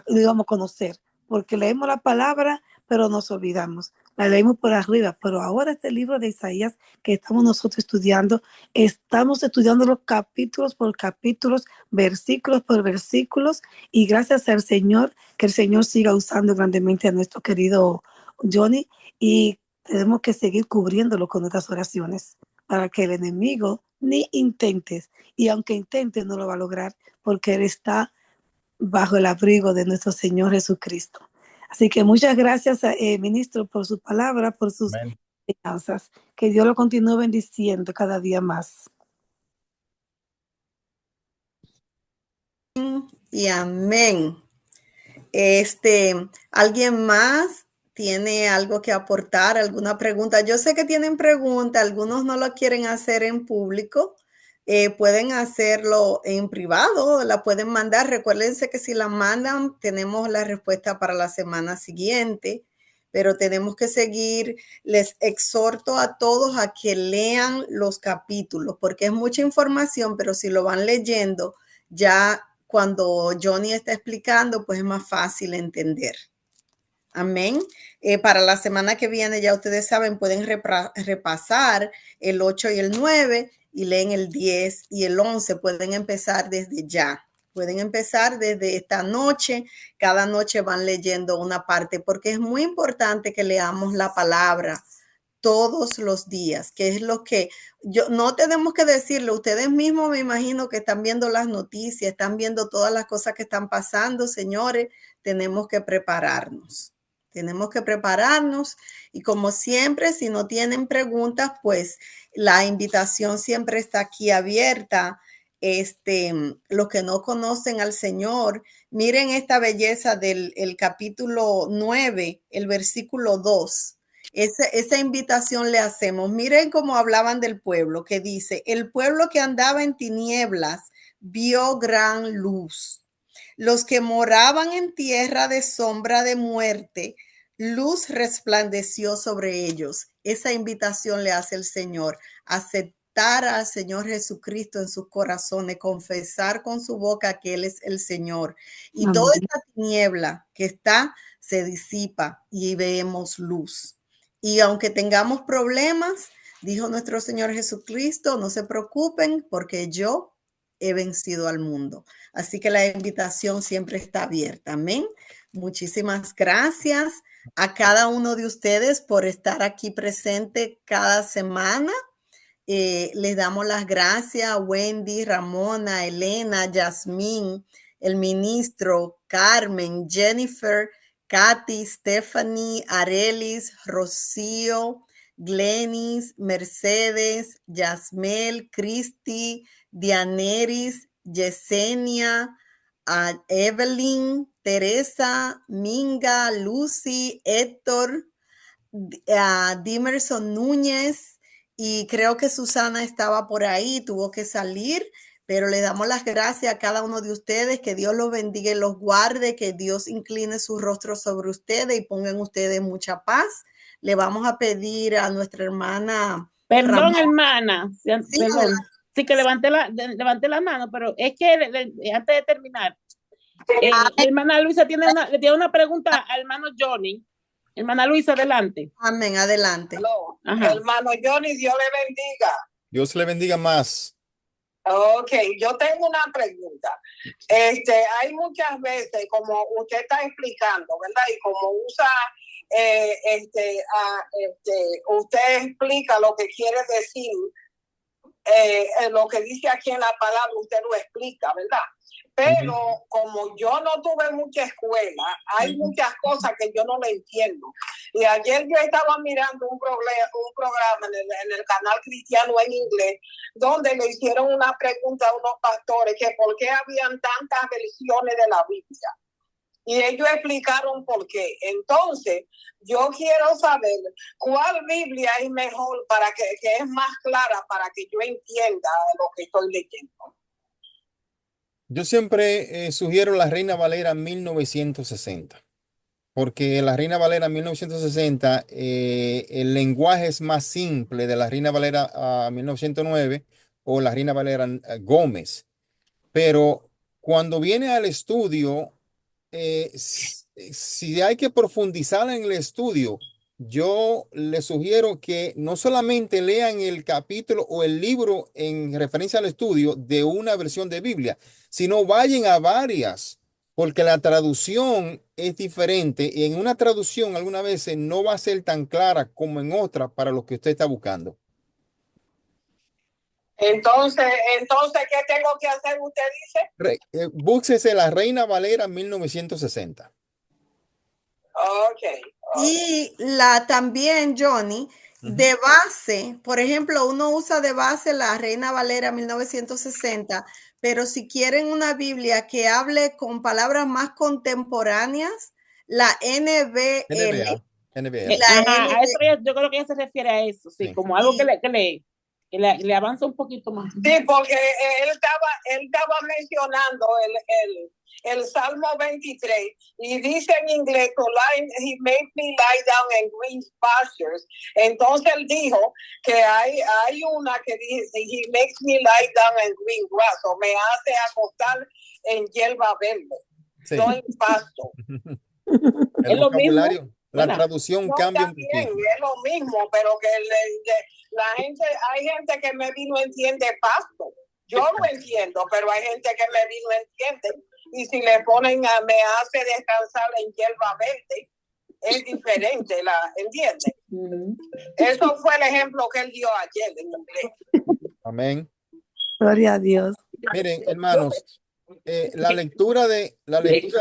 le íbamos a conocer, porque leemos la palabra, pero nos olvidamos. La leímos por arriba, pero ahora este libro de Isaías que estamos nosotros estudiando, estamos estudiando los capítulos por capítulos, versículos por versículos, y gracias al Señor, que el Señor siga usando grandemente a nuestro querido Johnny, y tenemos que seguir cubriéndolo con nuestras oraciones para que el enemigo ni intentes, y aunque intente no lo va a lograr, porque él está bajo el abrigo de nuestro Señor Jesucristo. Así que muchas gracias, ministro, por su palabra, por sus Amén. enseñanzas. Que Dios lo continúe bendiciendo cada día más. Y amén. ¿Alguien más tiene algo que aportar? ¿Alguna pregunta? Yo sé que tienen preguntas, algunos no lo quieren hacer en público. Pueden hacerlo en privado, la pueden mandar. Recuérdense que si la mandan, tenemos la respuesta para la semana siguiente, pero tenemos que seguir. Les exhorto a todos a que lean los capítulos, porque es mucha información, pero si lo van leyendo, ya cuando Johnny está explicando, pues es más fácil entender. Amén. Para la semana que viene, ya ustedes saben, pueden repasar el 8 y el 9 y leen el 10 y el 11. Pueden empezar desde ya. Pueden empezar desde esta noche. Cada noche van leyendo una parte porque es muy importante que leamos la palabra todos los días, que es lo que no tenemos que decirlo. Ustedes mismos me imagino que están viendo las noticias, están viendo todas las cosas que están pasando, señores. Tenemos que prepararnos. Tenemos que prepararnos y como siempre, si no tienen preguntas, pues la invitación siempre está aquí abierta. Los que no conocen al Señor, miren esta belleza del capítulo 9, el versículo 2. Esa invitación le hacemos. Miren cómo hablaban del pueblo, que dice, el pueblo que andaba en tinieblas vio gran luz. Los que moraban en tierra de sombra de muerte, luz resplandeció sobre ellos. Esa invitación le hace el Señor, aceptar al Señor Jesucristo en sus corazones, confesar con su boca que Él es el Señor. Y Amén. toda esta tiniebla que está se disipa y vemos luz. Y aunque tengamos problemas, dijo nuestro Señor Jesucristo, no se preocupen porque yo he vencido al mundo. Así que la invitación siempre está abierta. Amén. Muchísimas gracias a cada uno de ustedes por estar aquí presente cada semana. Les damos las gracias a Wendy, Ramona, Elena, Yasmín, el ministro, Carmen, Jennifer, Katy, Stephanie, Arelis, Rocío, Glenis, Mercedes, Yasmel, Cristi, Dianeris, Yesenia, Evelyn, Teresa, Minga, Lucy, Héctor, Dimerson Núñez, y creo que Susana estaba por ahí, tuvo que salir, pero le damos las gracias a cada uno de ustedes, que Dios los bendiga y los guarde, que Dios incline su rostro sobre ustedes y ponga en ustedes mucha paz. le vamos a pedir a nuestra hermana. Perdón, Ramón. hermana. Sí, Perdón. Sí que levanté la mano, pero es que antes de terminar, la hermana Luisa le tiene una pregunta al hermano Johnny. Hermana Luisa, adelante. Amén, adelante. Hermano Johnny, Dios le bendiga. Dios le bendiga más. Ok, yo tengo una pregunta. Hay muchas veces, como usted está explicando, ¿verdad? Y como usa, usted explica lo que quiere decir, lo que dice aquí en la palabra, usted lo explica, ¿verdad? Pero como yo no tuve mucha escuela, hay muchas cosas que yo no le entiendo. Y ayer yo estaba mirando un programa en el canal cristiano en inglés, donde le hicieron una pregunta a unos pastores que por qué habían tantas versiones de la Biblia. Y ellos explicaron por qué. Entonces, yo quiero saber cuál Biblia es mejor que es más clara para que yo entienda lo que estoy leyendo. Yo siempre sugiero la Reina Valera 1960, porque la Reina Valera 1960, el lenguaje es más simple de la Reina Valera 1909 o la Reina Valera Gómez. Pero cuando viene al estudio, si hay que profundizar en el estudio, yo les sugiero que no solamente lean el capítulo o el libro en referencia al estudio de una versión de Biblia, sino vayan a varias, porque la traducción es diferente y en una traducción algunas veces no va a ser tan clara como en otra para lo que usted está buscando. Entonces, ¿qué tengo que hacer? Usted dice. Búsquese la Reina Valera 1960. Okay. Y también, Johnny, de base, por ejemplo, uno usa de base la Reina Valera 1960, pero si quieren una Biblia que hable con palabras más contemporáneas, la NBL. NBL. A eso yo creo que ella se refiere a eso, sí, como algo que le avanza un poquito más. Sí, porque él estaba mencionando el Salmo 23 y dice en inglés, he made me lie down in green pastures. Entonces él dijo que hay una que dice, he makes me lie down in green grass, o me hace acostar en hierba verde, no en pasto. El vocabulario, mismo, la traducción cambia un poquito. Es lo mismo, pero que hay gente que me no entiende pasto. Yo lo entiendo, pero hay gente que me no entiende. Y si le ponen me hace descansar en hierba verde, es diferente, ¿entiende? Eso fue el ejemplo que él dio ayer en inglés. Amén. Gloria a Dios. Miren, hermanos, la lectura de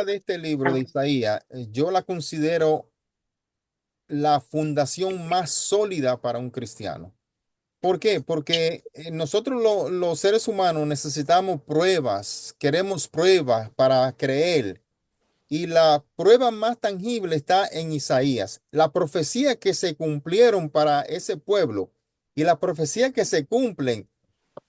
este libro de Isaías, yo la considero la fundación más sólida para un cristiano. ¿Por qué? Porque nosotros los seres humanos necesitamos pruebas, queremos pruebas para creer. Y la prueba más tangible está en Isaías. La profecía que se cumplieron para ese pueblo y la profecía que se cumplen.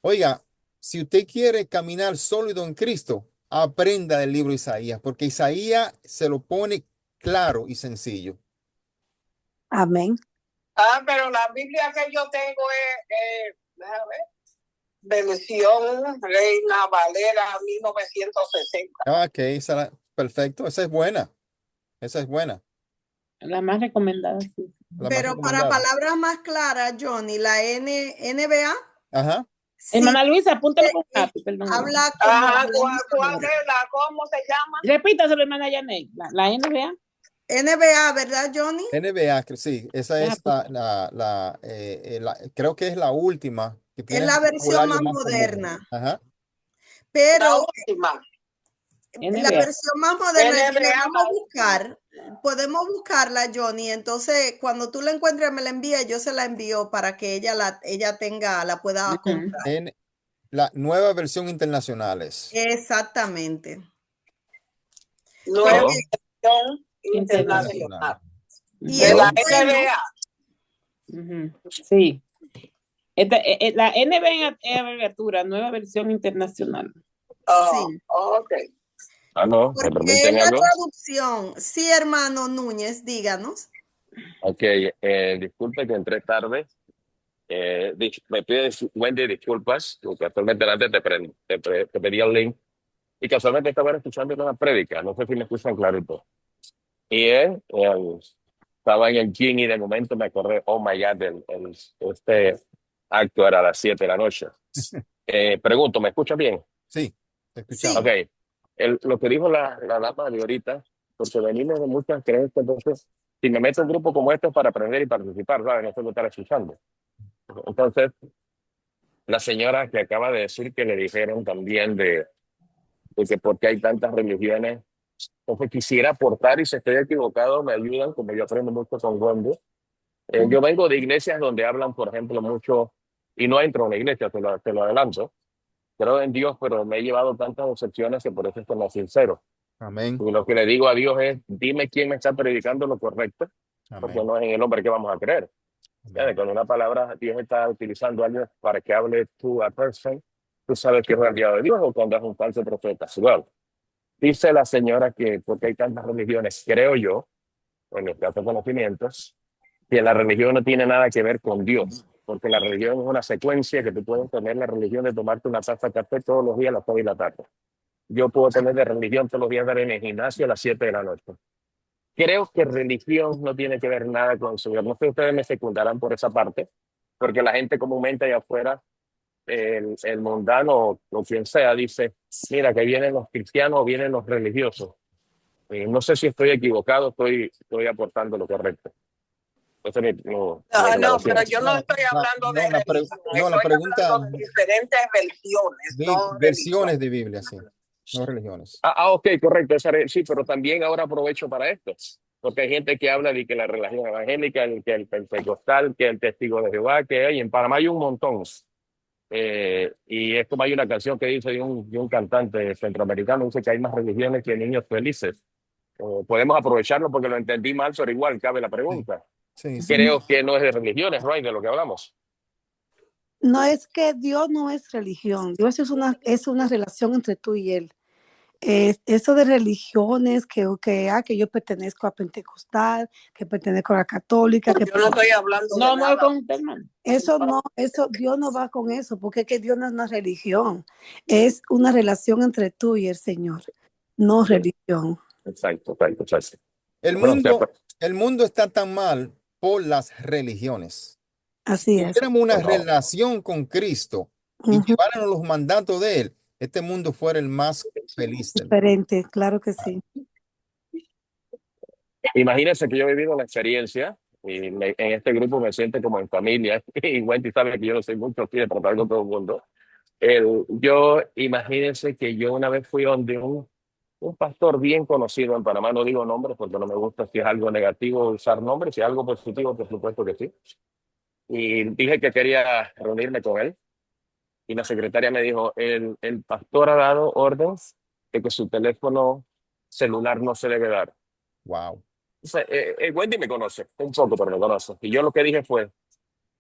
Oiga, si usted quiere caminar sólido en Cristo, aprenda del libro de Isaías, porque Isaías se lo pone claro y sencillo. Amén. Pero la Biblia que yo tengo es déjame ver, versión Reina Valera 1960. Ok, perfecto, esa es buena. Esa es buena. La más recomendada, sí. Pero para palabras más claras, Johnny, la NBA. Ajá. Sí, hermana Luisa, apúntalo con lápiz, perdón. Habla ¿cómo se llama? Repítaselo, hermana Janet. La NBA. NBA, ¿verdad, Johnny? NBA, sí, esa es creo que es la última. Que es la versión más moderna. Ajá. Pero NBA. la versión más moderna que vamos a buscar, podemos buscarla, Johnny. Entonces, cuando tú la encuentres, me la envía, yo se la envío para que ella la pueda comprar. En la nueva versión internacional es. Exactamente. Nueva versión internacional. Y de la NBA. Sí. La NBA es abreviatura, nueva versión internacional. Sí. Ok. No, porque es la traducción. Sí, hermano Núñez, díganos. Ok, disculpe que entré tarde. Me pide Wendy disculpas, porque actualmente antes te pedí el link y casualmente estaba escuchando una prédica, no sé si me escuchan clarito. Y estaba en el gym y de momento me acordé, oh my God, este acto era a las 7 de la noche. Pregunto, ¿me escuchas bien? Sí, te escuchamos. Ok, Sí, lo que dijo la dama de ahorita, porque venimos de muchas creencias, entonces, si me meto en un grupo como este es para aprender y participar, ¿sabes? No tengo que estar escuchando. Entonces, la señora que acaba de decir que le dijeron también de que porque hay tantas religiones, entonces quisiera aportar y si estoy equivocado me ayudan, como yo aprendo mucho con Wendy. Yo vengo de iglesias donde hablan, por ejemplo, mucho, y no entro en una iglesia, te lo adelanto, creo en Dios, pero me he llevado tantas decepciones que por eso estoy más sincero. Amén. Y lo que le digo a Dios es, dime quién me está predicando lo correcto, porque Amén. no es en el hombre que vamos a creer. Amén. Con una palabra, Dios está utilizando a alguien para que hable tú a person, tú sabes que es el enviado de Dios o cuando es un falso profeta. Igual. Dice la señora que porque hay tantas religiones, creo yo, en mis casos conocimientos, que la religión no tiene nada que ver con Dios, porque la religión es una secuencia que tú puedes tener la religión de tomarte una taza de café todos los días a las 6 de la tarde. Yo puedo tener de religión todos los días en el gimnasio a las 7 de la noche. Creo que religión no tiene que ver nada con su Dios. No sé si ustedes me secundarán por esa parte, porque la gente comúnmente allá afuera, el mundano o quien sea, dice, mira, que vienen los cristianos o vienen los religiosos. No sé si estoy equivocado, estoy aportando lo correcto. Entonces, No, pero yo no No, estoy hablando de religión, no, la estoy pregunta, hablando de diferentes versiones, no religión. versiones de Biblia, sí, no religiones. Ok, correcto. Sí, pero también ahora aprovecho para esto, porque hay gente que habla de que la religión evangélica, que el pentecostal, que el testigo de Jehová, que hay en Panamá hay un montón. Y es como hay una canción que dice de un cantante centroamericano, dice que hay más religiones que niños felices. Podemos aprovecharlo porque lo entendí mal, pero igual cabe la Sí, pregunta. sí, sí. Creo que no es de religiones, right, de lo que hablamos. No es que Dios no es religión, Dios es una relación entre tú y Él. Eso de religiones, que yo pertenezco a Pentecostal, que pertenezco a la católica, que Yo no estoy hablando de No, no nada. con usted, hermano. eso no, eso, Dios no va con eso, porque es que Dios no es una religión, es una relación entre tú y el Señor, no religión. Exacto, exacto, exacto. El Bueno, mundo, el mundo está tan mal por las religiones. Si Así es. tuviéramos una no. relación con Cristo y Ujú. lleváramos los mandatos de Él, este mundo fuera el más feliz del mundo. Diferente, claro que sí. Imagínense que yo he vivido la experiencia y en este grupo me siento como en familia y Wendy sabe que yo no soy mucho así de tratar con todo el mundo. Imagínense que yo una vez fui donde un pastor bien conocido en Panamá, no digo nombres porque no me gusta si es algo negativo usar nombres, si es algo positivo, por supuesto que sí. Y dije que quería reunirme con él y la secretaria me dijo, el pastor ha dado órdenes de que su teléfono celular no se debe dar. Wow. O sea, Wendy me conoce, un poco, pero me conoce. Y yo lo que dije fue,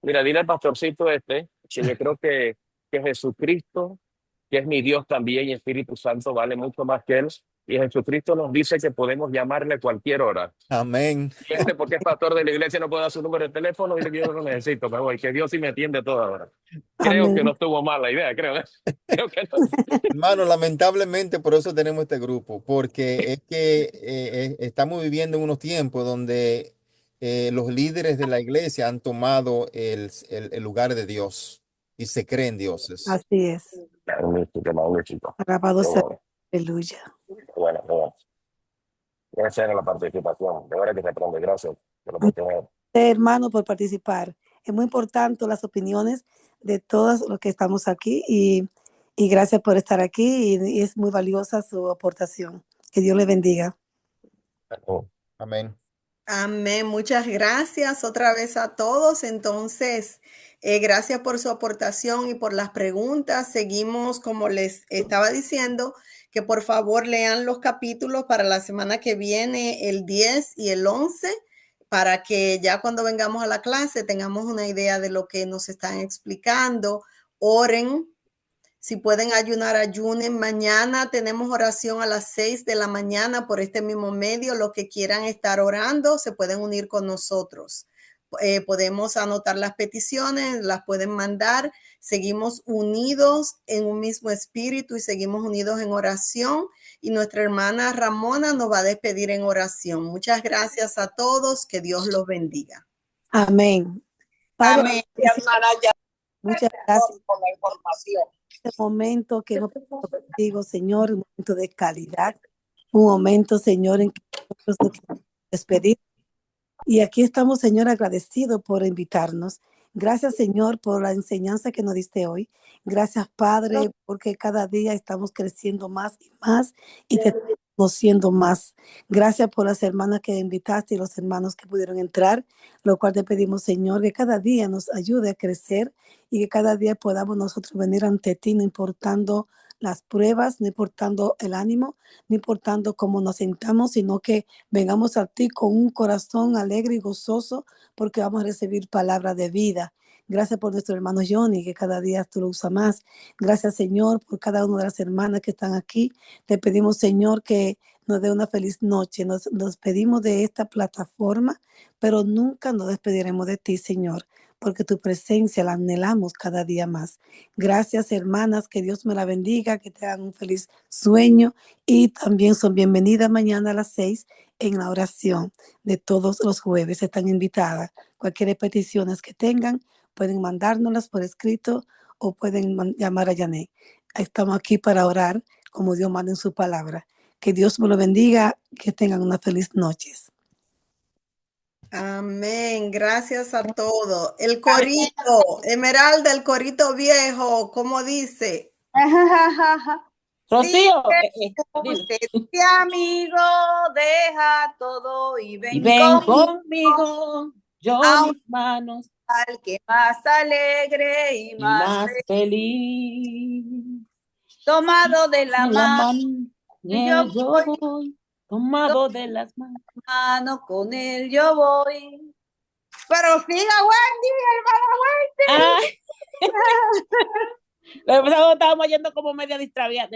mira, dile al pastorcito este que yo creo que Jesucristo, que es mi Dios también y Espíritu Santo, vale mucho más que él. Y Jesucristo nos dice que podemos llamarle a cualquier hora. Amén. Y este, porque es pastor de la iglesia, no puede dar su número de teléfono, dile que yo no lo necesito, me voy, que Dios sí me atiende a toda hora. Creo que no Amén. estuvo mal la idea, creo. Creo que no. Hermano, lamentablemente por eso tenemos este grupo, porque es que estamos viviendo en unos tiempos donde los líderes de la iglesia han tomado el lugar de Dios y se creen dioses. Así es. Magnífico, magnífico. Alabado Qué sea. bueno, Aleluya. qué bueno, qué bueno. Esa era la participación. De verdad que se aprende. Gracias por la oportunidad. Hermano, por participar. Es muy importante las opiniones de todos los que estamos aquí y gracias por estar aquí y es muy valiosa su aportación. Que Dios le bendiga. Amén. amén. Muchas gracias otra vez a todos. Entonces, gracias por su aportación y por las preguntas. Seguimos, como les estaba diciendo, que por favor lean los capítulos para la semana que viene, el 10 y el 11, para que ya cuando vengamos a la clase tengamos una idea de lo que nos están explicando. Oren, Si pueden ayunar, ayunen. Mañana tenemos oración a las 6 de la mañana por este mismo medio. Los que quieran estar orando se pueden unir con nosotros. Podemos anotar las peticiones, las pueden mandar. Seguimos unidos en un mismo espíritu y seguimos unidos en oración. Y nuestra hermana Ramona nos va a despedir en oración. Muchas gracias a todos. Que Dios los bendiga. Amén. Padre, Amén. Hermana, ya muchas gracias por la información. por este momento que hemos pasado contigo, Señor, un momento de calidad, un momento, Señor, en que nosotros nos queremos despedir. Y aquí estamos, Señor, agradecidos por invitarnos. Gracias, Señor, por la enseñanza que nos diste hoy. Gracias, Padre, porque cada día estamos creciendo más y te estamos conociendo más. Gracias por las hermanas que invitaste y los hermanos que pudieron entrar, lo cual te pedimos, Señor, que cada día nos ayude a crecer y que cada día podamos nosotros venir ante ti, no importando las pruebas, no importando el ánimo, no importando cómo nos sentamos, sino que vengamos a ti con un corazón alegre y gozoso porque vamos a recibir palabra de vida. Gracias por nuestro hermano Johnny, que cada día tú lo usas más. Gracias, Señor, por cada una de las hermanas que están aquí. Te pedimos, Señor, que nos dé una feliz noche. Nos pedimos de esta plataforma, pero nunca nos despediremos de ti, Señor, porque tu presencia la anhelamos cada día más. Gracias, hermanas, que Dios me la bendiga, que tengan un feliz sueño y también son bienvenidas mañana a las 6 en la oración de todos los jueves. Están invitadas. Cualquier peticiones que tengan, pueden mandárnoslas por escrito o pueden llamar a Janet. Estamos aquí para orar como Dios manda en su palabra. Que Dios me lo bendiga, que tengan unas feliz noches. Amén. Gracias a todos. El corito, Esmeralda, el corito viejo, ¿cómo dice? Rocío, Usted, amigo, deja todo y y ven ven conmigo conmigo, yo a mis manos al que más alegre y y más más feliz. tomado de la En la mano, mano yo voy, voy, tomado de las manos. mano con él yo voy. Pero siga Wendy, hermana Wendy. Ah, lo que pasa es que estábamos yendo como media distraída.